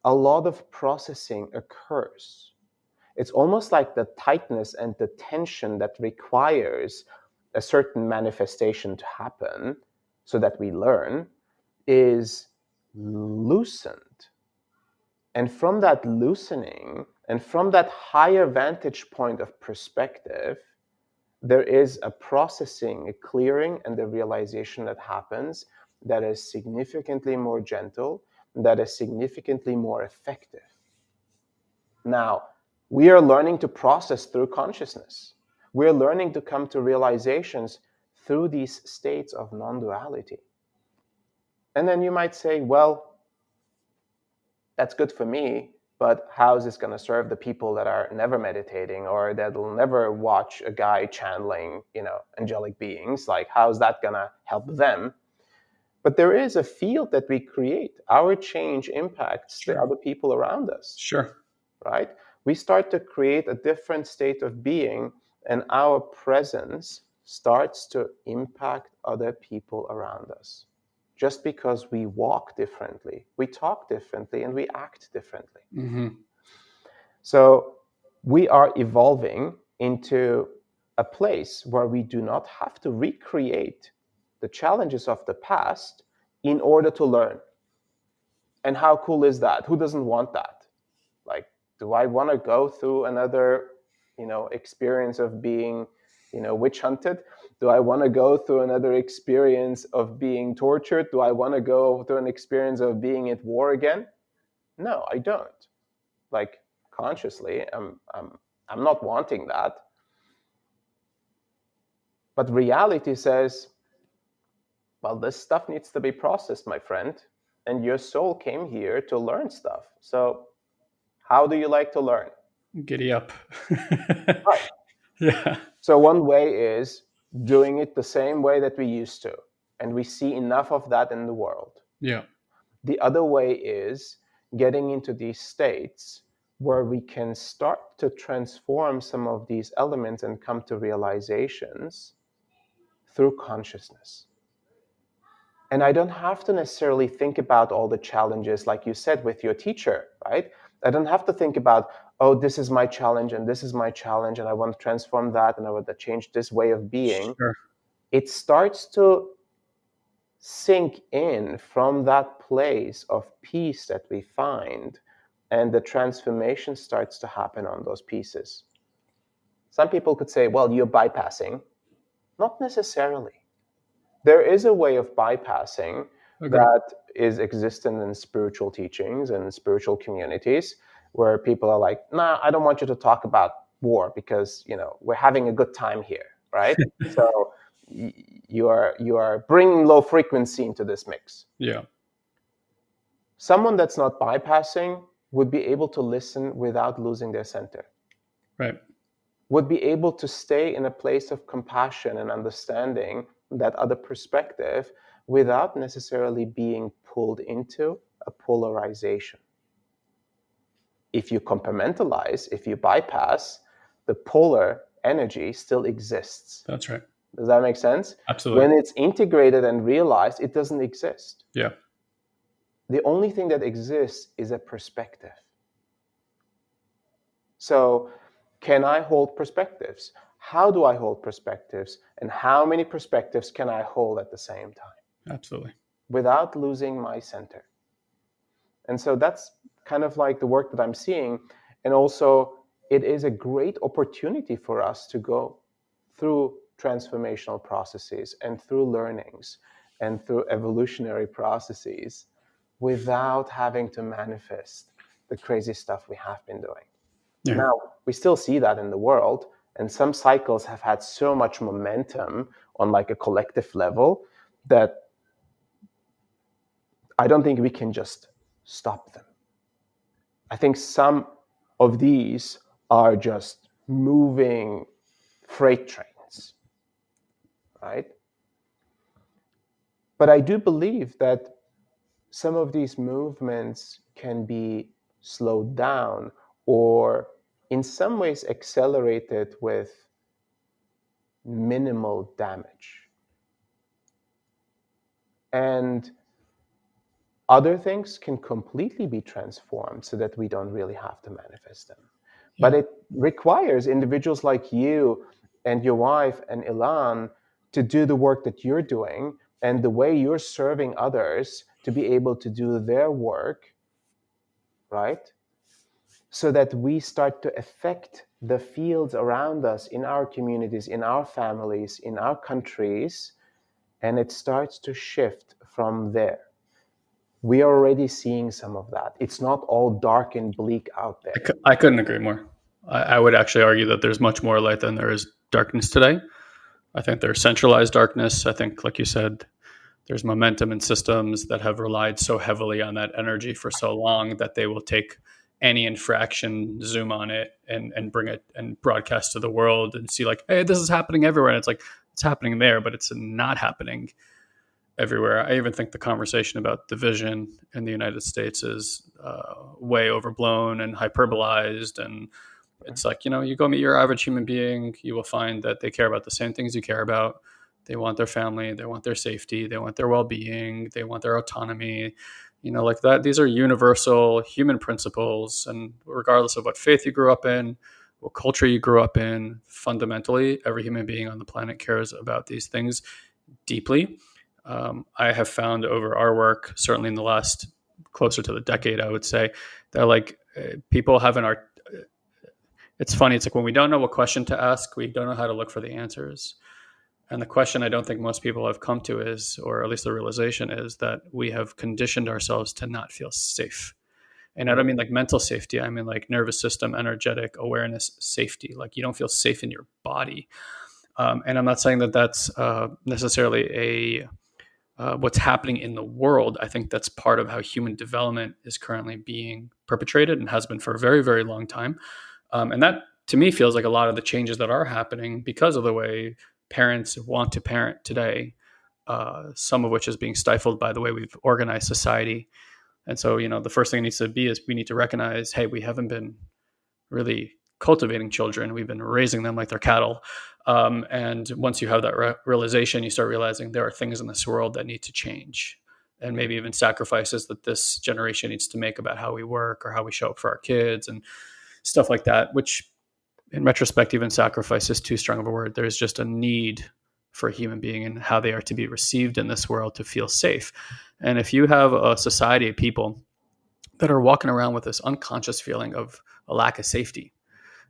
A lot of processing occurs. It's almost like the tightness and the tension that requires a certain manifestation to happen so that we learn is loosened. And from that loosening and from that higher vantage point of perspective, there is a processing, a clearing, and a realization that happens that is significantly more gentle, that is significantly more effective. Now, we are learning to process through consciousness. We're learning to come to realizations through these states of non-duality. And then you might say, well, that's good for me, but how is this going to serve the people that are never meditating or that will never watch a guy channeling, angelic beings? Like, how's that going to help them? But there is a field that we create. Our change impacts the other people around us. Sure. Right? We start to create a different state of being, and our presence starts to impact other people around us. Just because we walk differently, we talk differently, and we act differently. So we are evolving into a place where we do not have to recreate the challenges of the past in order to learn. And how cool is that? Who doesn't want that? Like, do I want to go through another, experience of being, witch hunted? Do I want to go through another experience of being tortured? Do I want to go through an experience of being at war again? No, I don't. Like, consciously, I'm not wanting that. But reality says, well, this stuff needs to be processed, my friend. And your soul came here to learn stuff. So how do you like to learn? Giddy up. Right. Yeah. So one way is doing it the same way that we used to. And we see enough of that in the world. Yeah. The other way is getting into these states where we can start to transform some of these elements and come to realizations through consciousness. And I don't have to necessarily think about all the challenges, like you said, with your teacher, right? I don't have to think about, oh, this is my challenge and this is my challenge and I want to transform that and I want to change this way of being. Sure. It starts to sink in from that place of peace that we find, and the transformation starts to happen on those pieces. Some people could say, well, you're bypassing. Not necessarily. There is a way of bypassing that is existent in spiritual teachings and spiritual communities where people are like, nah, I don't want you to talk about war because, we're having a good time here, right? So you are bringing low frequency into this mix. Yeah. Someone that's not bypassing would be able to listen without losing their center. Right. Would be able to stay in a place of compassion and understanding that other perspective without necessarily being pulled into a polarization. If you compartmentalize, if you bypass, the polar energy still exists. That's right. Does that make sense? Absolutely. When it's integrated and realized, it doesn't exist. Yeah. The only thing that exists is a perspective. So, can I hold perspectives? How do I hold perspectives? And how many perspectives can I hold at the same time? Absolutely. Without losing my center. And so that's kind of like the work that I'm seeing. And also, it is a great opportunity for us to go through transformational processes and through learnings and through evolutionary processes without having to manifest the crazy stuff we have been doing. Yeah. Now, we still see that in the world, and some cycles have had so much momentum on like a collective level that I don't think we can just stop them. I think some of these are just moving freight trains, right? But I do believe that some of these movements can be slowed down or in some ways accelerated with minimal damage. And other things can completely be transformed so that we don't really have to manifest them. Yeah. But it requires individuals like you and your wife and Ilan to do the work that you're doing and the way you're serving others to be able to do their work, right? So that we start to affect the fields around us in our communities, in our families, in our countries, and it starts to shift from there. We are already seeing some of that. It's not all dark and bleak out there. I couldn't agree more. I would actually argue that there's much more light than there is darkness today. I think there's centralized darkness. I think, like you said, there's momentum in systems that have relied so heavily on that energy for so long that they will take any infraction, zoom on it, and bring it and broadcast to the world and see like, hey, this is happening everywhere. And it's like, it's happening there, but it's not happening everywhere. I even think the conversation about division in the United States is way overblown and hyperbolized. And it's like, you go meet your average human being, you will find that they care about the same things you care about. They want their family, they want their safety, they want their well-being, they want their autonomy, like that. These are universal human principles. And regardless of what faith you grew up in, what culture you grew up in, fundamentally, every human being on the planet cares about these things deeply. I have found over our work, certainly in the last closer to the decade, I would say, that like people have an art. It's funny. It's like when we don't know what question to ask, we don't know how to look for the answers. And the question I don't think most people have come to is, or at least the realization is, that we have conditioned ourselves to not feel safe. And I don't mean like mental safety. I mean like nervous system, energetic awareness, safety. Like you don't feel safe in your body. And I'm not saying that that's necessarily what's happening in the world. I think that's part of how human development is currently being perpetrated and has been for a very, very long time. And that, to me, feels like a lot of the changes that are happening because of the way parents want to parent today, some of which is being stifled by the way we've organized society. And so, the first thing it needs to be is we need to recognize, hey, we haven't been really cultivating children. We've been raising them like they're cattle. And once you have that realization, you start realizing there are things in this world that need to change, and maybe even sacrifices that this generation needs to make about how we work or how we show up for our kids and stuff like that, which in retrospect, even sacrifice is too strong of a word. There's just a need for a human being and how they are to be received in this world to feel safe. And if you have a society of people that are walking around with this unconscious feeling of a lack of safety,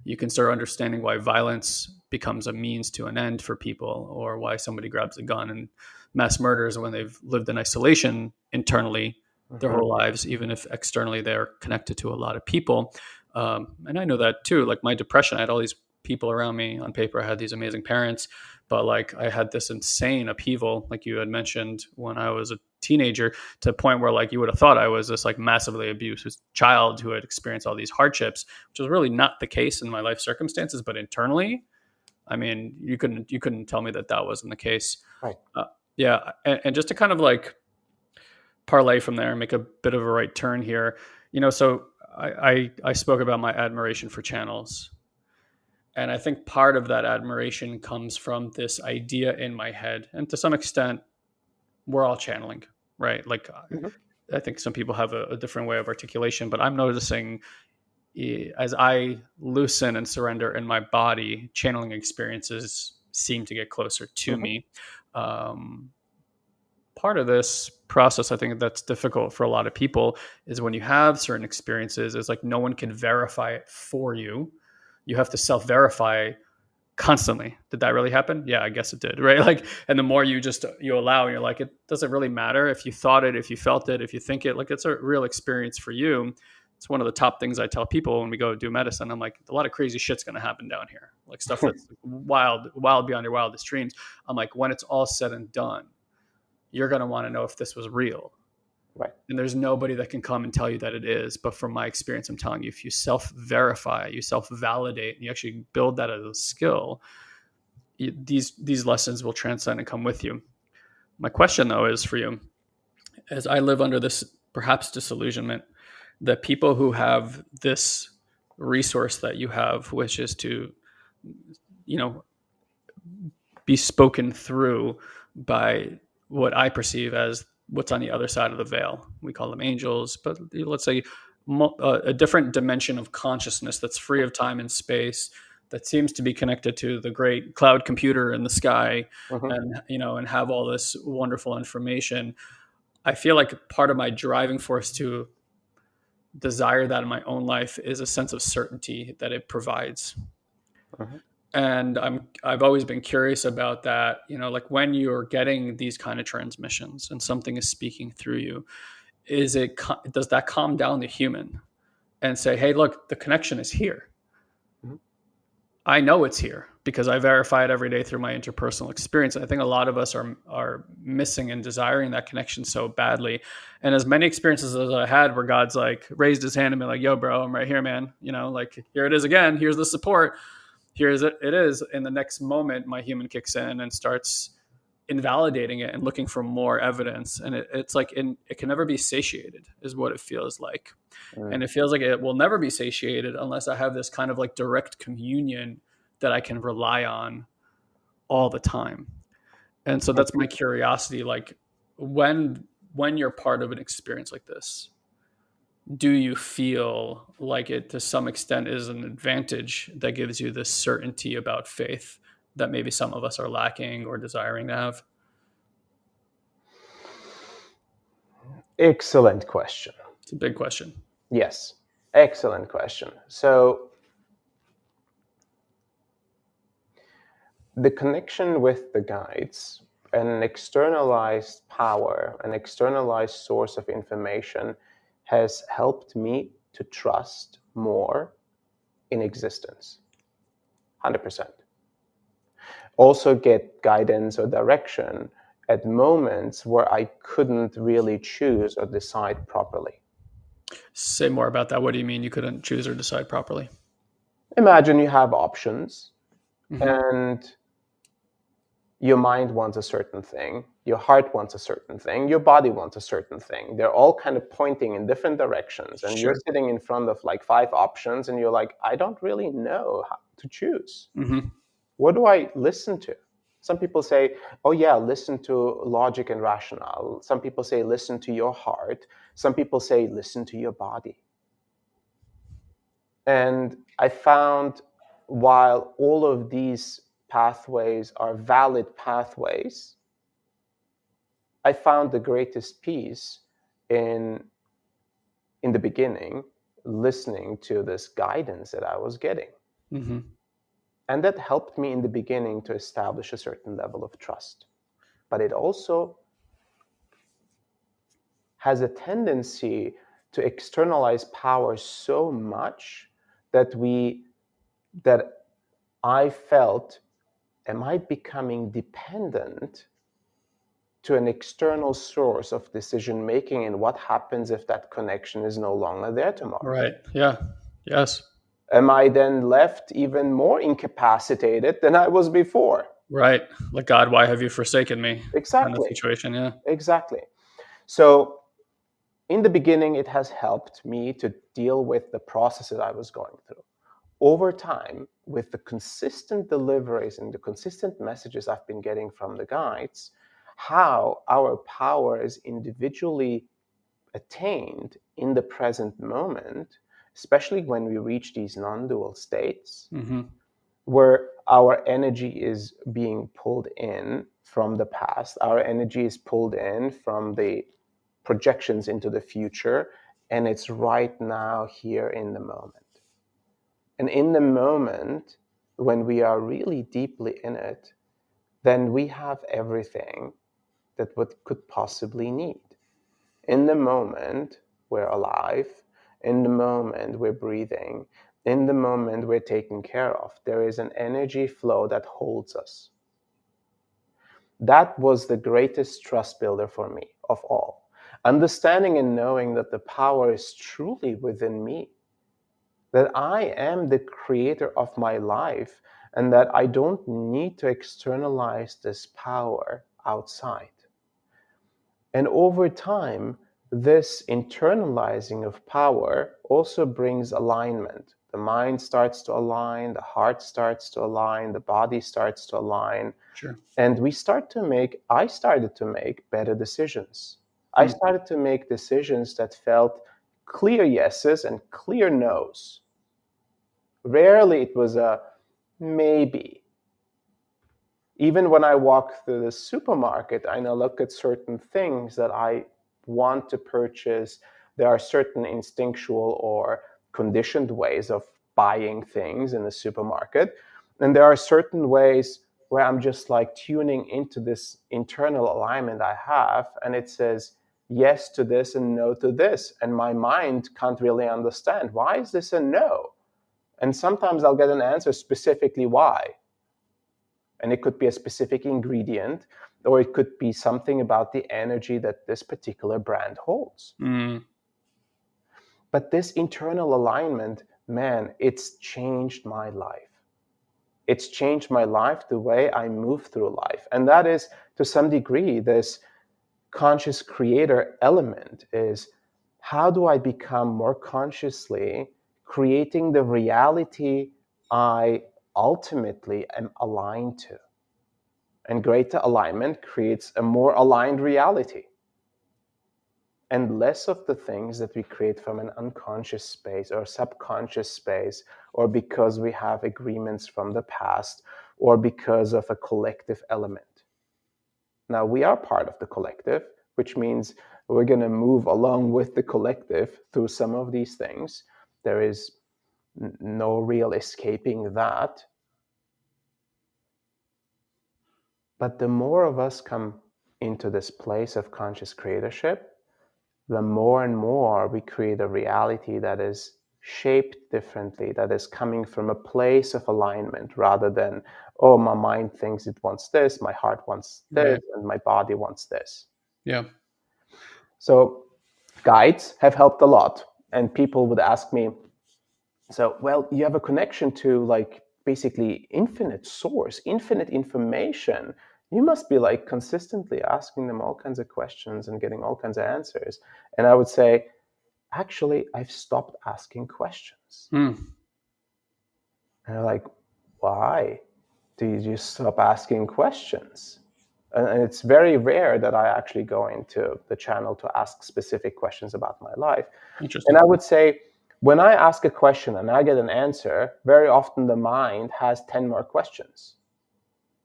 you can start understanding why violence becomes a means to an end for people, or why somebody grabs a gun and mass murders when they've lived in isolation internally their whole lives, even if externally they're connected to a lot of people. And I know that too. Like my depression, I had all these people around me. On paper, I had these amazing parents, but like I had this insane upheaval, like you had mentioned, when I was a teenager, to a point where like you would have thought I was this like massively abused child who had experienced all these hardships, which was really not the case in my life circumstances. But internally, I mean, you couldn't tell me that wasn't the case. Right. Yeah. And just to kind of like parlay from there and make a bit of a right turn here, so I spoke about my admiration for channels. And I think part of that admiration comes from this idea in my head. And to some extent, we're all channeling, right? Like, Mhm. I think some people have a different way of articulation, but I'm noticing as I loosen and surrender in my body, channeling experiences seem to get closer to Mhm. me. Um, Part of this process, I think that's difficult for a lot of people, is when you have certain experiences, is like no one can verify it for you. You have to self-verify constantly. Did that really happen? Yeah, I guess it did, right? Like, and the more you allow, and you're like, it doesn't really matter if you thought it, if you felt it, if you think it, like it's a real experience for you. It's one of the top things I tell people when we go do medicine. I'm like, a lot of crazy shit's going to happen down here, like stuff that's wild beyond your wildest dreams. I'm like, when it's all said and done, you're going to want to know if this was real. Right. And there's nobody that can come and tell you that it is. But from my experience, I'm telling you, if you self-verify, you self-validate, and you actually build that as a skill, these lessons will transcend and come with you. My question, though, is for you, as I live under this perhaps disillusionment, that people who have this resource that you have, which is to, be spoken through by what I perceive as what's on the other side of the veil. We call them angels, but let's say a different dimension of consciousness that's free of time and space, that seems to be connected to the great cloud computer in the sky, Mhm. and have all this wonderful information. I feel like part of my driving force to desire that in my own life is a sense of certainty that it provides. Mhm. And I've always been curious about that, like when you're getting these kind of transmissions and something is speaking through you, does that calm down the human and say, hey, look, the connection is here. Mhm. I know it's here because I verify it every day through my interpersonal experience. And I think a lot of us are missing and desiring that connection so badly. And as many experiences as I had where God's like raised his hand and been like, yo, bro, I'm right here, man. Like here it is again. Here's the support. Here's it is. In the next moment, my human kicks in and starts invalidating it and looking for more evidence. And it's like it can never be satiated is what it feels like. Mm. And it feels like it will never be satiated unless I have this kind of like direct communion that I can rely on all the time. And so that's my curiosity. Like when you're part of an experience like this, do you feel like it to some extent is an advantage that gives you this certainty about faith that maybe some of us are lacking or desiring to have? Excellent question. It's a big question. Yes, excellent question. So the connection with the guides, an externalized power, an externalized source of information, has helped me to trust more in existence. 100%. Also get guidance or direction at moments where I couldn't really choose or decide properly. Say more about that. What do you mean you couldn't choose or decide properly? Imagine you have options Mm-hmm. and your mind wants a certain thing, your heart wants a certain thing, your body wants a certain thing. They're all kind of pointing in different directions, and you're Sure. sitting in front of like 5 options, and you're like, I don't really know how to choose. Mm-hmm. What do I listen to? Some people say, oh, yeah, listen to logic and rationale. Some people say, listen to your heart. Some people say, listen to your body. And I found while all of these pathways are valid pathways, I found the greatest peace in the beginning listening to this guidance that I was getting. Mm-hmm. And that helped me in the beginning to establish a certain level of trust. But it also has a tendency to externalize power so much that I felt, am I becoming dependent to an external source of decision making, and what happens if that connection is no longer there tomorrow? Right. Yeah. Yes. Am I then left even more incapacitated than I was before? Right. Like, God, why have you forsaken me? Kind of Exactly. situation. Yeah. Exactly. So in the beginning, it has helped me to deal with the processes I was going through. Over time, with the consistent deliveries and the consistent messages I've been getting from the guides, how our power is individually attained in the present moment, especially when we reach these non-dual states, Mm-hmm. where our energy is being pulled in from the past, our energy is pulled in from the projections into the future, and it's right now here in the moment. And in the moment, when we are really deeply in it, then we have everything that we could possibly need. In the moment, we're alive. In the moment, we're breathing. In the moment, we're taken care of. There is an energy flow that holds us. That was the greatest trust builder for me of all. Understanding and knowing that the power is truly within me, that I am the creator of my life, and that I don't need to externalize this power outside. And over time, this internalizing of power also brings alignment. The mind starts to align, the heart starts to align, the body starts to align. Sure. And I started to make better decisions. I started to make decisions that felt clear yeses and clear nos. Rarely it was a maybe. Even when I walk through the supermarket, I now look at certain things that I want to purchase. There are certain instinctual or conditioned ways of buying things in the supermarket. And there are certain ways where I'm just like tuning into this internal alignment I have, and it says yes to this and no to this. And my mind can't really understand, why is this a no? And sometimes I'll get an answer specifically why. And it could be a specific ingredient, or it could be something about the energy that this particular brand holds. But this internal alignment, man, it's changed my life. It's changed my life, the way I move through life. And that is, to some degree, this conscious creator element is, how do I become more consciously creating the reality I ultimately am aligned to? And greater alignment creates a more aligned reality, and less of the things that we create from an unconscious space or subconscious space, or because we have agreements from the past, or because of a collective element. Now, we are part of the collective, which means we're going to move along with the collective through some of these things. There is no real escaping that. But the more of us come into this place of conscious creatorship, the more and more we create a reality that is shaped differently, that is coming from a place of alignment, rather than, oh, my mind thinks it wants this, my heart wants this, Right. and my body wants this. Yeah. So guides have helped a lot. And people would ask me, so, well, you have a connection to like basically infinite source, infinite information. You must be like consistently asking them all kinds of questions and getting all kinds of answers. And I would say, actually, I've stopped asking questions. And they're like, why do you just stop asking questions? And it's very rare that I actually go into the channel to ask specific questions about my life. Interesting. And I would say, when I ask a question and I get an answer, very often the mind has 10 more questions.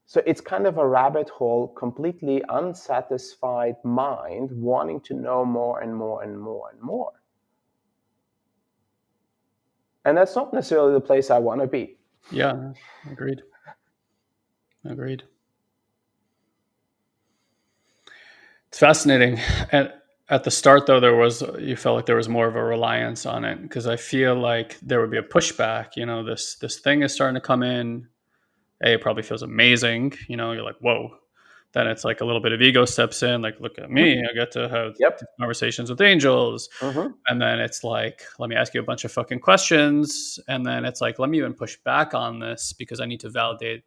So it's kind of a rabbit hole, completely unsatisfied mind wanting to know more and more and more and more. And that's not necessarily the place I want to be. Yeah. Agreed. It's fascinating. And at the start, though, you felt like there was more of a reliance on it, because I feel like there would be a pushback. This thing is starting to come in. It probably feels amazing. You're like, whoa. Then it's like a little bit of ego steps in. Like, look at me. I get to have Yep. conversations with angels. Mm-hmm. And then it's like, let me ask you a bunch of fucking questions. And then it's like, let me even push back on this because I need to validate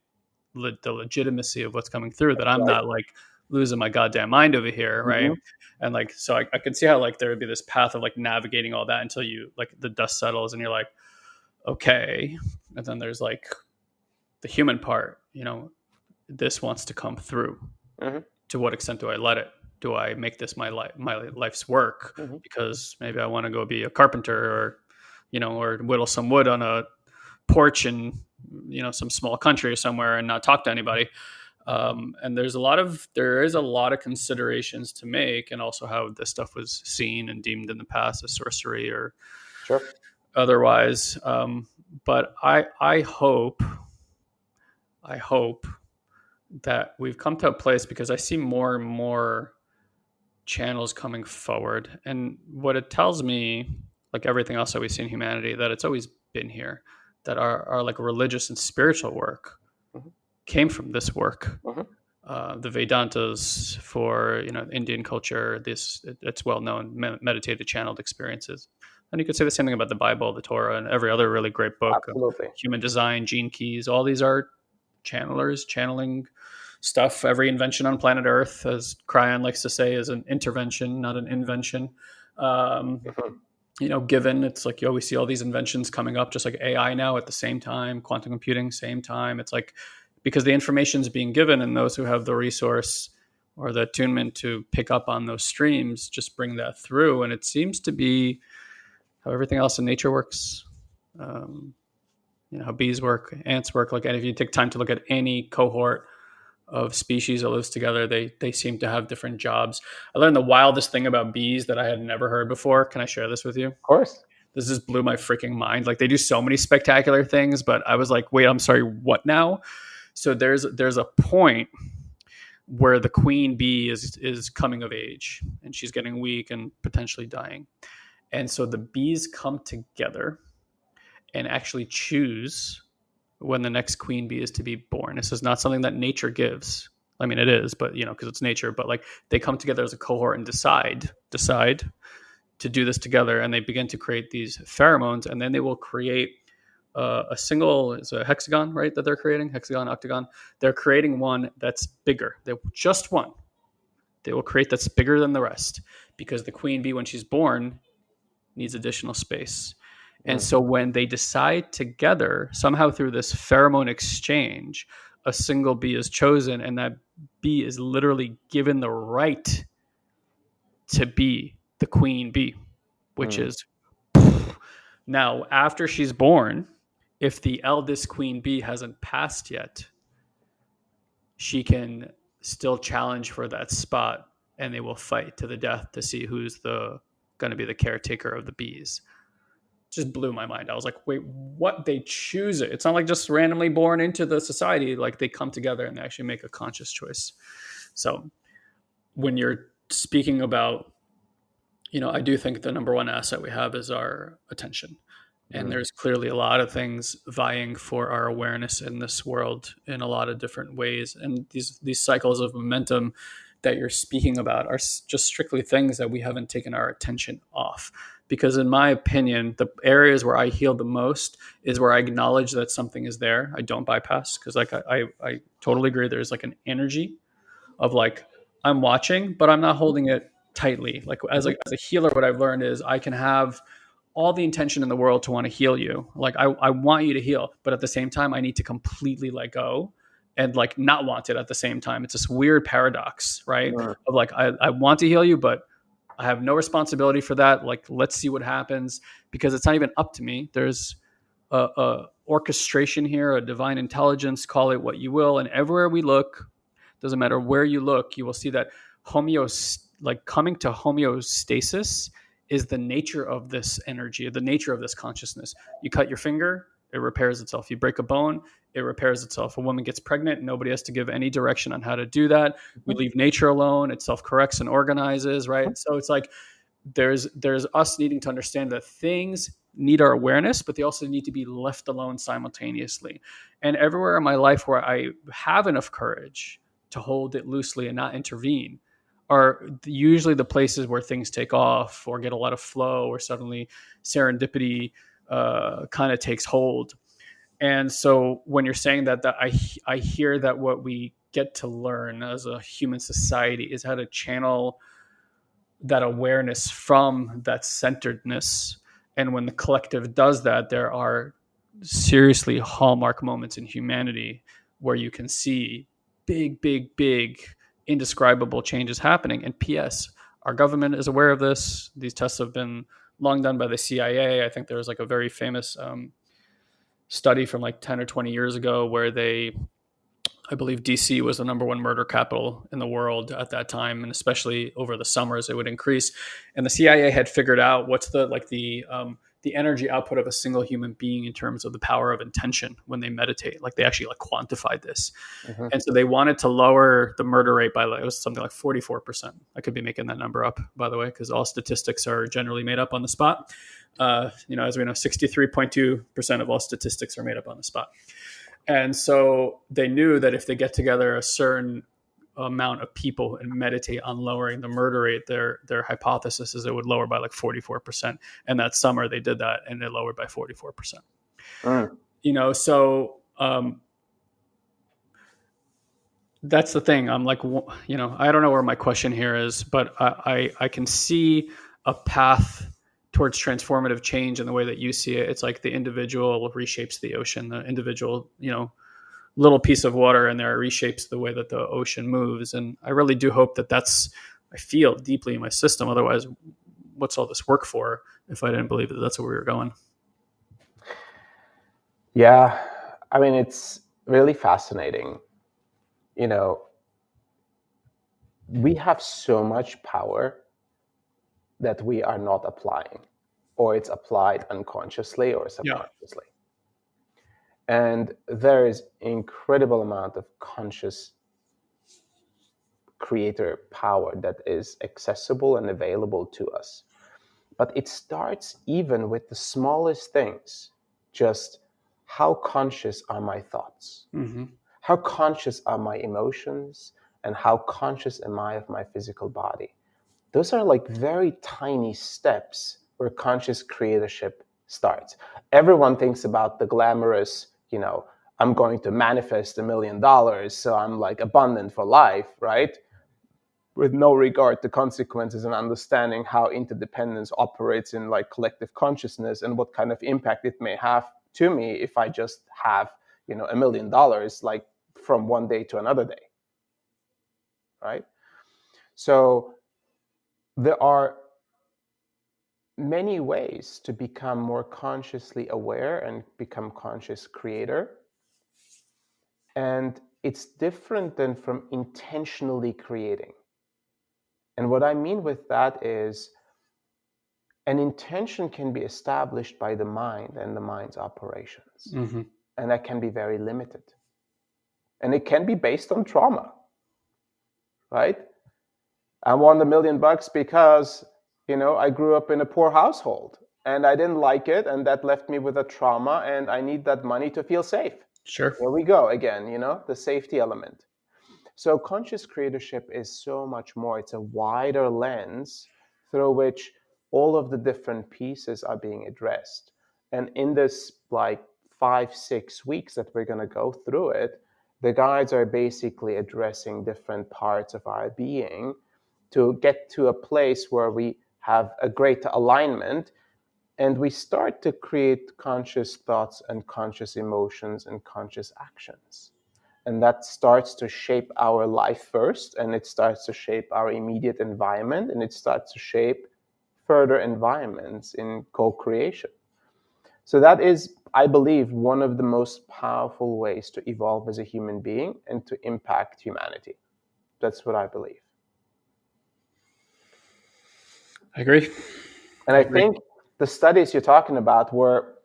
the legitimacy of what's coming through, that I'm not like losing my goddamn mind over here, right? And like, so I could see how like there would be this path of like navigating all that until you like the dust settles and you're like, okay. And then there's like the human part, this wants to come through. To what extent do I let it? Do I make this my life's work? Because maybe I want to go be a carpenter, or whittle some wood on a porch in, some small country somewhere and not talk to anybody. And there is a lot of considerations to make, and also how this stuff was seen and deemed in the past as sorcery or otherwise. But I hope that we've come to a place, because I see more and more channels coming forward. And what it tells me, like everything else that we see in humanity, that it's always been here, that our like religious and spiritual work came from this work. The Vedantas for, Indian culture, it's well known, meditated channeled experiences. And you could say the same thing about the Bible, the Torah, and every other really great book. Absolutely. Human design, gene keys, all these are channelers channeling stuff. Every invention on planet Earth, as Cryon likes to say, is an intervention, not an invention. Given it's like you always see all these inventions coming up, just like AI now at the same time, quantum computing, same time. It's like, because the information is being given, and those who have the resource or the attunement to pick up on those streams just bring that through. And it seems to be how everything else in nature works. How bees work, ants work. Like, and if you take time to look at any cohort of species that lives together, they seem to have different jobs. I learned the wildest thing about bees that I had never heard before. Can I share this with you? Of course. This just blew my freaking mind. Like, they do so many spectacular things, but I was like, wait, I'm sorry, what now? So there's a point where the queen bee is coming of age, and she's getting weak and potentially dying. And so the bees come together and actually choose when the next queen bee is to be born. This is not something that nature gives. I mean, it is, but because it's nature. But like, they come together as a cohort and decide to do this together, and they begin to create these pheromones, and then they will create a single, it's a hexagon, right? That they're creating, hexagon, octagon. They're creating one that's bigger. Just one. They will create that's bigger than the rest, because the queen bee, when she's born, needs additional space. And so when they decide together, somehow through this pheromone exchange, a single bee is chosen, and that bee is literally given the right to be the queen bee, which is now, after she's born, if the eldest queen bee hasn't passed yet, she can still challenge for that spot, and they will fight to the death to see who's going to be the caretaker of the bees. Just blew my mind. I was like, wait, what? They choose it. It's not like just randomly born into the society. Like, they come together and they actually make a conscious choice. So when you're speaking about, I do think the number one asset we have is our attention. And there's clearly a lot of things vying for our awareness in this world in a lot of different ways. And these cycles of momentum that you're speaking about are just strictly things that we haven't taken our attention off. Because in my opinion, the areas where I heal the most is where I acknowledge that something is there. I don't bypass, because like I totally agree. There's like an energy of like, I'm watching, but I'm not holding it tightly. Like as a healer, what I've learned is I can have all the intention in the world to want to heal you. Like I want you to heal, but at the same time, I need to completely let go and like not want it at the same time. It's this weird paradox, right? Of like, I want to heal you, but I have no responsibility for that. Like, let's see what happens, because it's not even up to me. There's a orchestration here, a divine intelligence, call it what you will. And everywhere we look, doesn't matter where you look, you will see that coming to homeostasis is the nature of this energy, the nature of this consciousness. You cut your finger, it repairs itself. You break a bone, it repairs itself. A woman gets pregnant, nobody has to give any direction on how to do that. We leave nature alone, it self-corrects and organizes, right? So it's like there's us needing to understand that things need our awareness, but they also need to be left alone simultaneously. And everywhere in my life where I have enough courage to hold it loosely and not intervene are usually the places where things take off or get a lot of flow, or suddenly serendipity kind of takes hold. And so when you're saying that, I hear that what we get to learn as a human society is how to channel that awareness from that centeredness. And when the collective does that, there are seriously hallmark moments in humanity where you can see big indescribable changes happening. And PS, our government is aware of this. These tests have been long done by the CIA. I think there was like a very famous study from like 10 or 20 years ago where I believe DC was the number one murder capital in the world at that time, and especially over the summers, it would increase. And the CIA had figured out what's the energy output of a single human being in terms of the power of intention when they meditate. Like they actually like quantified this, and so they wanted to lower the murder rate by it was something like 44%. I could be making that number up, by the way, because all statistics are generally made up on the spot. As we know, 63.2% of all statistics are made up on the spot. And so they knew that if they get together a certain amount of people and meditate on lowering the murder rate, their hypothesis is it would lower by like 44%. And that summer they did that and it lowered by 44%. So that's the thing. I'm like, I don't know where my question here is, but I can see a path towards transformative change in the way that you see it. It's like the individual reshapes the ocean, the individual, little piece of water in there reshapes the way that the ocean moves. And I really do hope that I feel deeply in my system. Otherwise, what's all this work for if I didn't believe that that's where we were going? Yeah. I mean, it's really fascinating. We have so much power that we are not applying, or it's applied unconsciously or subconsciously. Yeah. And there is incredible amount of conscious creator power that is accessible and available to us. But it starts even with the smallest things. Just how conscious are my thoughts? Mm-hmm. How conscious are my emotions? And how conscious am I of my physical body? Those are like very tiny steps where conscious creatorship starts. Everyone thinks about the glamorous, I'm going to manifest $1 million, so I'm like abundant for life, right? With no regard to consequences and understanding how interdependence operates in like collective consciousness and what kind of impact it may have to me if I just have, $1 million like from one day to another day, right? So there are many ways to become more consciously aware and become conscious creator. And it's different than from intentionally creating. And what I mean with that is an intention can be established by the mind and the mind's operations. Mm-hmm. And that can be very limited. And it can be based on trauma, right? I want $1 million because, I grew up in a poor household and I didn't like it. And that left me with a trauma and I need that money to feel safe. Sure. Here we go again, the safety element. So conscious creatorship is so much more. It's a wider lens through which all of the different pieces are being addressed. And in this 5-6 weeks that we're going to go through it, the guides are basically addressing different parts of our being to get to a place where we have a greater alignment and we start to create conscious thoughts and conscious emotions and conscious actions. And that starts to shape our life first, and it starts to shape our immediate environment, and it starts to shape further environments in co-creation. So that is, I believe, one of the most powerful ways to evolve as a human being and to impact humanity. That's what I believe. I agree. And I think the studies you're talking about were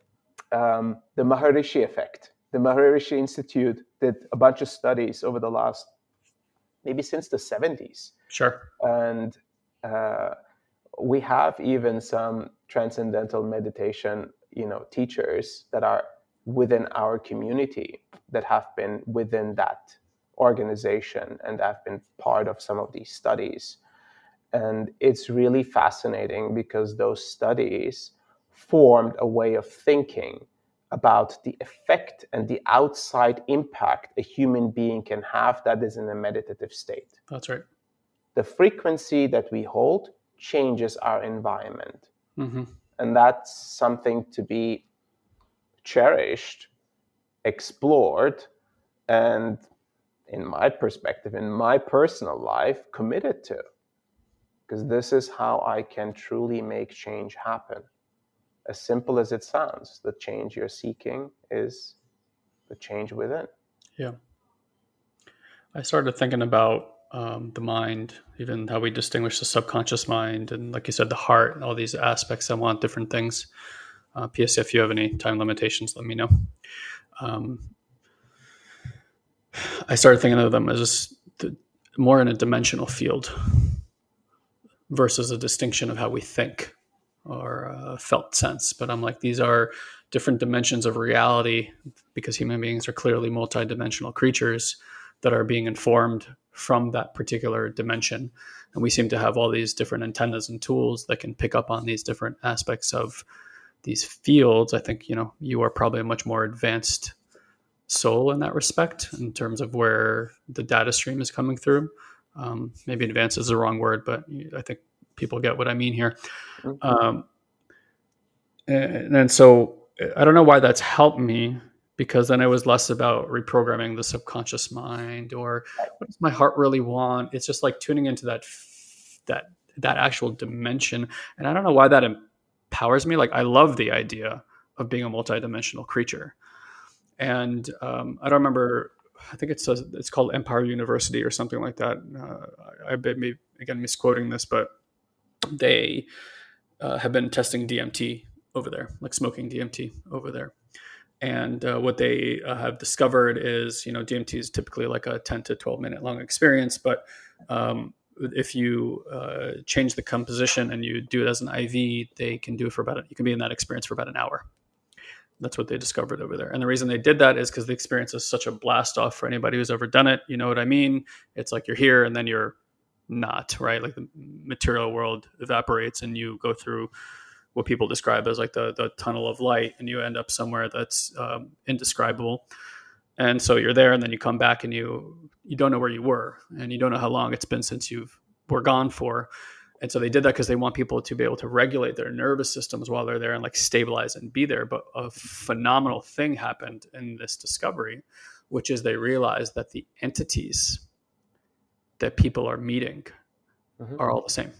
the Maharishi effect. The Maharishi Institute did a bunch of studies over the last, maybe since the 70s. Sure. And we have even some transcendental meditation, teachers that are within our community that have been within that organization and have been part of some of these studies. And it's really fascinating because those studies formed a way of thinking about the effect and the outside impact a human being can have that is in a meditative state. That's right. The frequency that we hold changes our environment. Mm-hmm. And that's something to be cherished, explored, and in my perspective, in my personal life, committed to. Because this is how I can truly make change happen. As simple as it sounds, the change you're seeking is the change within. Yeah. I started thinking about the mind, even how we distinguish the subconscious mind, and like you said, the heart, and all these aspects. I want different things. P.S. If you have any time limitations, let me know. I started thinking of them as more in a dimensional field versus a distinction of how we think or felt sense. But I'm like, these are different dimensions of reality because human beings are clearly multidimensional creatures that are being informed from that particular dimension. And we seem to have all these different antennas and tools that can pick up on these different aspects of these fields. I think, you are probably a much more advanced soul in that respect in terms of where the data stream is coming through. Maybe advanced is the wrong word, but I think people get what I mean here. And so I don't know why that's helped me, because then it was less about reprogramming the subconscious mind or what does my heart really want. It's just like tuning into that actual dimension. And I don't know why that empowers me. Like, I love the idea of being a multidimensional creature. And I don't remember, I think it's called Empire University or something like that. I may again misquoting this, but they have been testing DMT over there, like smoking DMT over there. And what they have discovered is, DMT is typically like a 10 to 12 minute long experience. But if you change the composition and you do it as an IV, they can do it you can be in that experience for about an hour. That's what they discovered over there. And the reason they did that is because the experience is such a blast off for anybody who's ever done it. You know what I mean? It's like you're here and then you're not, right? Like the material world evaporates and you go through what people describe as like the tunnel of light, and you end up somewhere that's indescribable. And so you're there and then you come back and you don't know where you were and you don't know how long it's been since you were gone for. And so they did that because they want people to be able to regulate their nervous systems while they're there and like stabilize and be there. But a phenomenal thing happened in this discovery, which is they realized that the entities that people are meeting are all the same.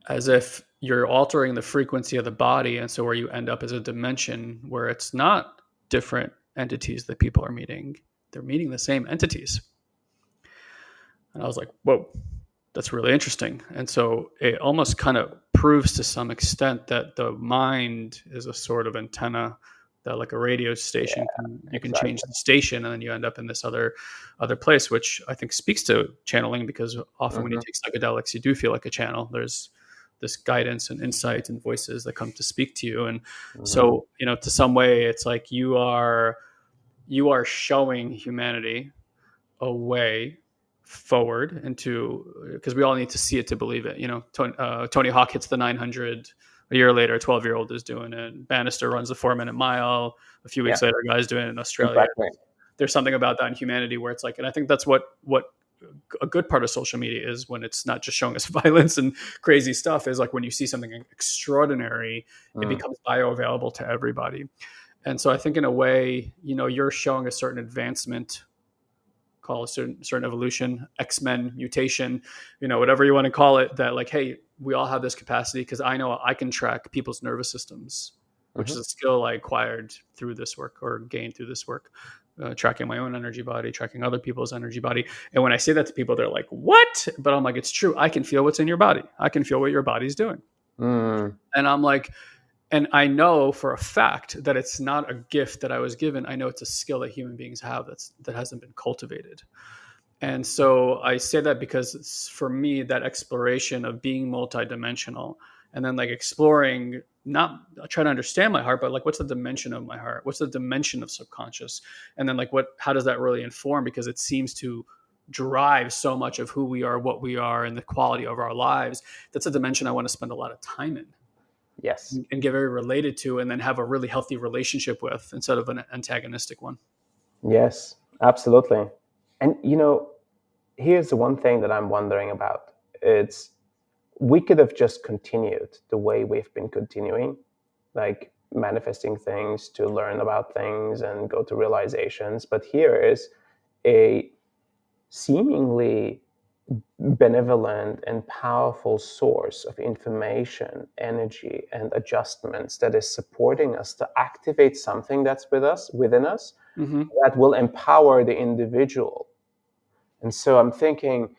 As if you're altering the frequency of the body. And so where you end up is a dimension where it's not different entities that people are meeting. They're meeting the same entities. And I was like, whoa, that's really interesting. And so it almost kind of proves to some extent that the mind is a sort of antenna that, like a radio station, you can change the station and then you end up in this other place, which I think speaks to channeling, because often when you take psychedelics, you do feel like a channel. There's this guidance and insight and voices that come to speak to you. And so, to some way it's like you are showing humanity a way forward into, because we all need to see it to believe it. Tony Hawk hits the 900 a year later, a 12-year-old is doing it. Bannister runs the 4-minute mile. A few weeks later, a guy's doing it in Australia. Exactly. There's something about that in humanity where it's like, and I think that's what a good part of social media is, when it's not just showing us violence and crazy stuff, is like when you see something extraordinary, it becomes bioavailable to everybody. And so I think in a way, you're showing a certain advancement, call a certain evolution, X-Men mutation, whatever you want to call it, that like, hey, we all have this capacity, because I know I can track people's nervous systems, which is a skill I acquired through this work, or gained through this work, tracking my own energy body, tracking other people's energy body. And when I say that to people, they're like, what? But I'm like, it's true. I can feel what's in your body. I can feel what your body's doing. And I'm like, and I know for a fact that it's not a gift that I was given. I know it's a skill that human beings have that hasn't been cultivated. And so I say that because for me, that exploration of being multidimensional, and then like exploring, not trying to understand my heart, but like, what's the dimension of my heart? What's the dimension of subconscious? And then like, how does that really inform? Because it seems to drive so much of who we are, what we are, and the quality of our lives. That's a dimension I want to spend a lot of time in. Yes. and get very related to, and then have a really healthy relationship with, instead of an antagonistic one. Yes, absolutely. And here's the one thing that I'm wondering about. It's we could have just continued the way we've been continuing, like manifesting things to learn about things and go to realizations. But here is a seemingly benevolent and powerful source of information, energy, and adjustments that is supporting us to activate something that's within us, Mm-hmm. that will empower the individual. And so I'm thinking,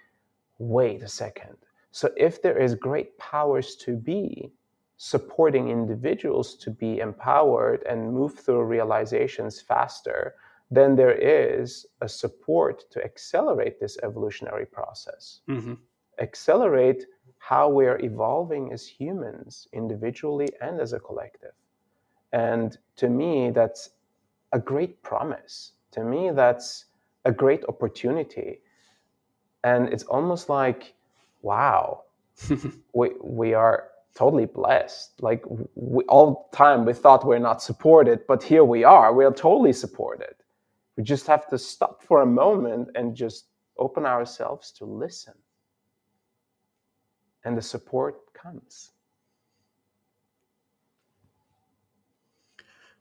wait a second. So if there is great powers to be supporting individuals to be empowered and move through realizations faster, then there is a support to accelerate this evolutionary process, Mm-hmm. accelerate how we're evolving as humans, individually and as a collective. And to me, that's a great promise. To me, that's a great opportunity. And it's almost like, wow, we are totally blessed. Like all the time we thought we're not supported, but here we are totally supported. We just have to stop for a moment and just open ourselves to listen, and the support comes.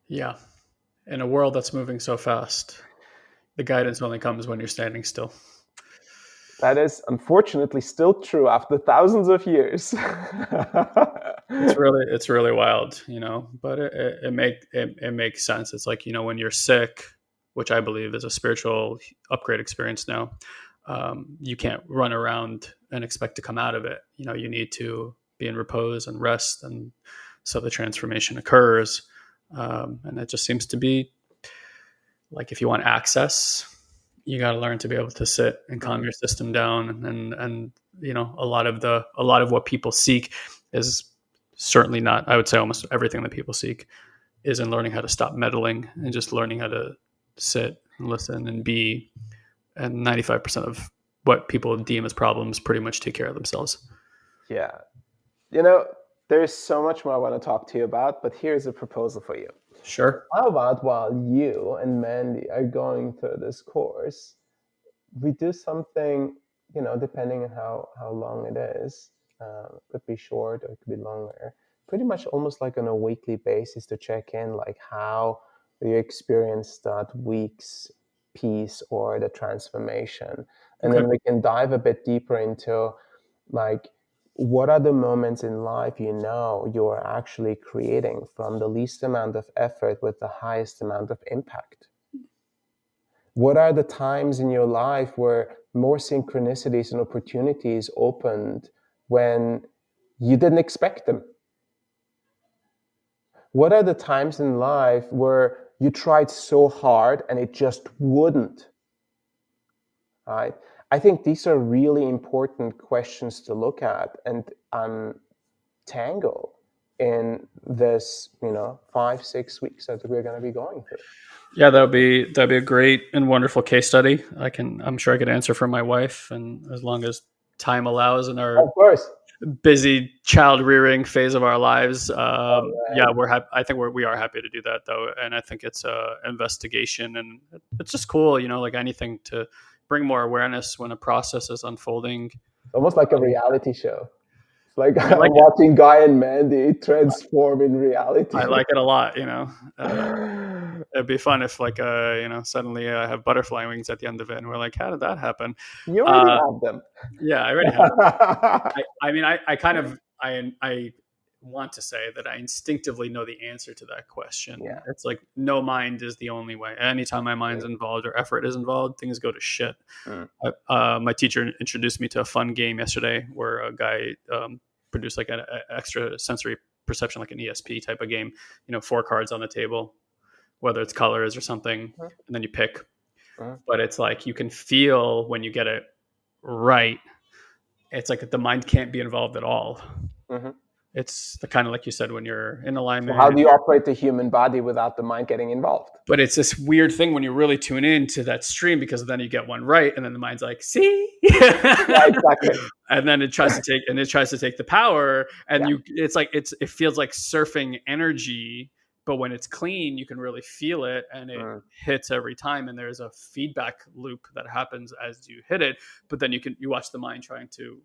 Yeah. In a world that's moving so fast, the guidance only comes when you're standing still. That is unfortunately still true after thousands of years. It's really wild, but it makes sense. It's like, when you're sick, which I believe is a spiritual upgrade experience now, you can't run around and expect to come out of it. You need to be in repose and rest, and so the transformation occurs. And it just seems to be like, if you want access, you got to learn to be able to sit and calm your system down. And a lot of what people seek is certainly not, I would say almost everything that people seek is in learning how to stop meddling and just learning how to sit and listen and be. And 95% of what people deem as problems pretty much take care of themselves. Yeah. There's so much more I want to talk to you about, but here's a proposal for you. Sure. How about while you and Mandy are going through this course, we do something, depending on how long it is. It could be short or it could be longer. Pretty much almost like on a weekly basis to check in, like how you experience that week's piece or the transformation. And Okay. then we can dive a bit deeper into, like, what are the moments in life you're actually creating from the least amount of effort with the highest amount of impact? What are the times in your life where more synchronicities and opportunities opened when you didn't expect them? What are the times in life where you tried so hard and it just wouldn't? Right? I think these are really important questions to look at and tangle in this, 5-6 weeks that we're going to be going through. Yeah, that'd be a great and wonderful case study. I'm sure I could answer for my wife, and as long as time allows in our Of course. busy child rearing phase of our lives, Right. we're happy. I think we are happy to do that, though, and I think it's a investigation, and it's just cool, like anything, to bring more awareness when a process is unfolding. It's almost like a reality show. It's like I like I'm watching Guy and Mandy transform in reality. I like it a lot. It'd be fun if, like, suddenly I have butterfly wings at the end of it, and we're like, how did that happen? You already Uh, have them. yeah, I already have them. I want to say that I instinctively know the answer to that question. Yeah. It's like, no mind is the only way. Anytime my mind's involved or effort is involved, things go to shit. My teacher introduced me to a fun game yesterday where a guy produced like an extra sensory perception, like an ESP type of game. 4 cards on the table, whether it's colors or something, and then you pick. But it's like, you can feel when you get it right. It's like the mind can't be involved at all. it's the kind of, like you said, when you're in alignment. How do you operate the human body without the mind getting involved? But it's this weird thing when you really tune into that stream, because then you get one right, and then the mind's like, "See," Yeah, exactly. And then it tries to take the power, and it feels like surfing energy, but when it's clean, you can really feel it, and it hits every time, and there's a feedback loop that happens as you hit it. But then you watch the mind trying to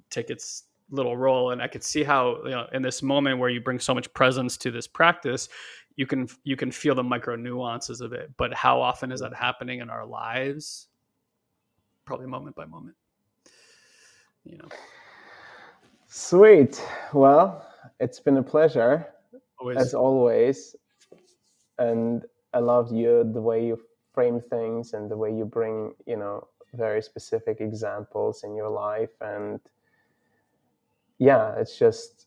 take its little role, and I could see how, in this moment where you bring so much presence to this practice, you can feel the micro nuances of it. But how often is that happening in our lives? Probably moment by moment. Sweet. Well, it's been a pleasure, Always. as always. And I loved the way you frame things and the way you bring, very specific examples in your life. And yeah, it's just,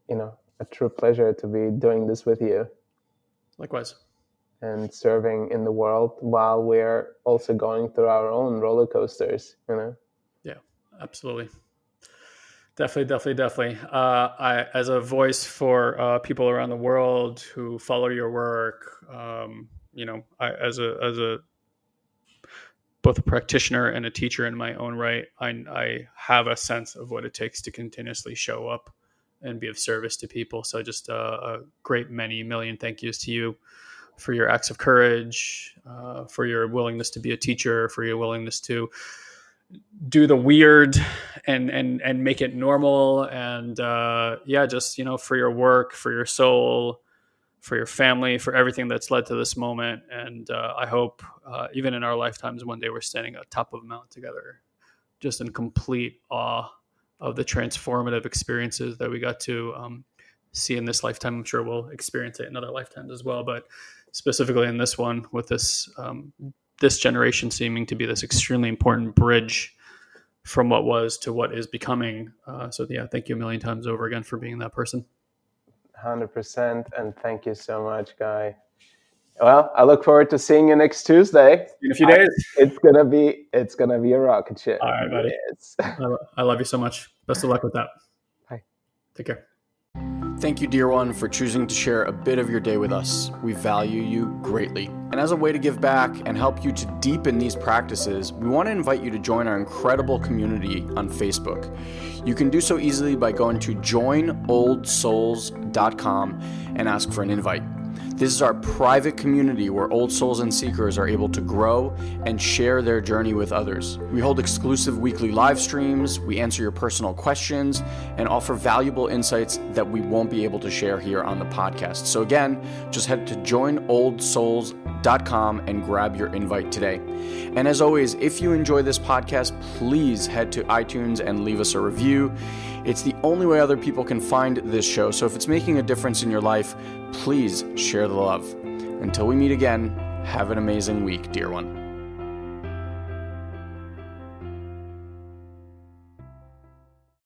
a true pleasure to be doing this with you. Likewise. And serving in the world while we're also going through our own roller coasters, Yeah, absolutely. Definitely. I, as a voice for people around the world who follow your work, as a both a practitioner and a teacher in my own right, I have a sense of what it takes to continuously show up and be of service to people. So just a great million thank yous to you for your acts of courage, for your willingness to be a teacher, for your willingness to do the weird and make it normal. And just, for your work, for your soul, for your family, for everything that's led to this moment. And I hope even in our lifetimes, one day we're standing at the top of a mountain together, just in complete awe of the transformative experiences that we got to see in this lifetime. I'm sure we'll experience it in other lifetimes as well, but specifically in this one, with this generation seeming to be this extremely important bridge from what was to what is becoming. Thank you a million times over again for being that person. 100%. And thank you so much, Guy. Well, I look forward to seeing you next Tuesday. In a few days. It's gonna be a rocket ship. All right, buddy. Yes. I love you so much. Best of luck with that. Bye. Take care. Thank you, dear one, for choosing to share a bit of your day with us. We value you greatly. And as a way to give back and help you to deepen these practices, we want to invite you to join our incredible community on Facebook. You can do so easily by going to joinoldsouls.com and ask for an invite. This is our private community where old souls and seekers are able to grow and share their journey with others. We hold exclusive weekly live streams, we answer your personal questions, and offer valuable insights that we won't be able to share here on the podcast. So again, just head to joinoldsouls.com and grab your invite today. And as always, if you enjoy this podcast, please head to iTunes and leave us a review. It's the only way other people can find this show. So if it's making a difference in your life, please share the love. Until we meet again, have an amazing week, dear one.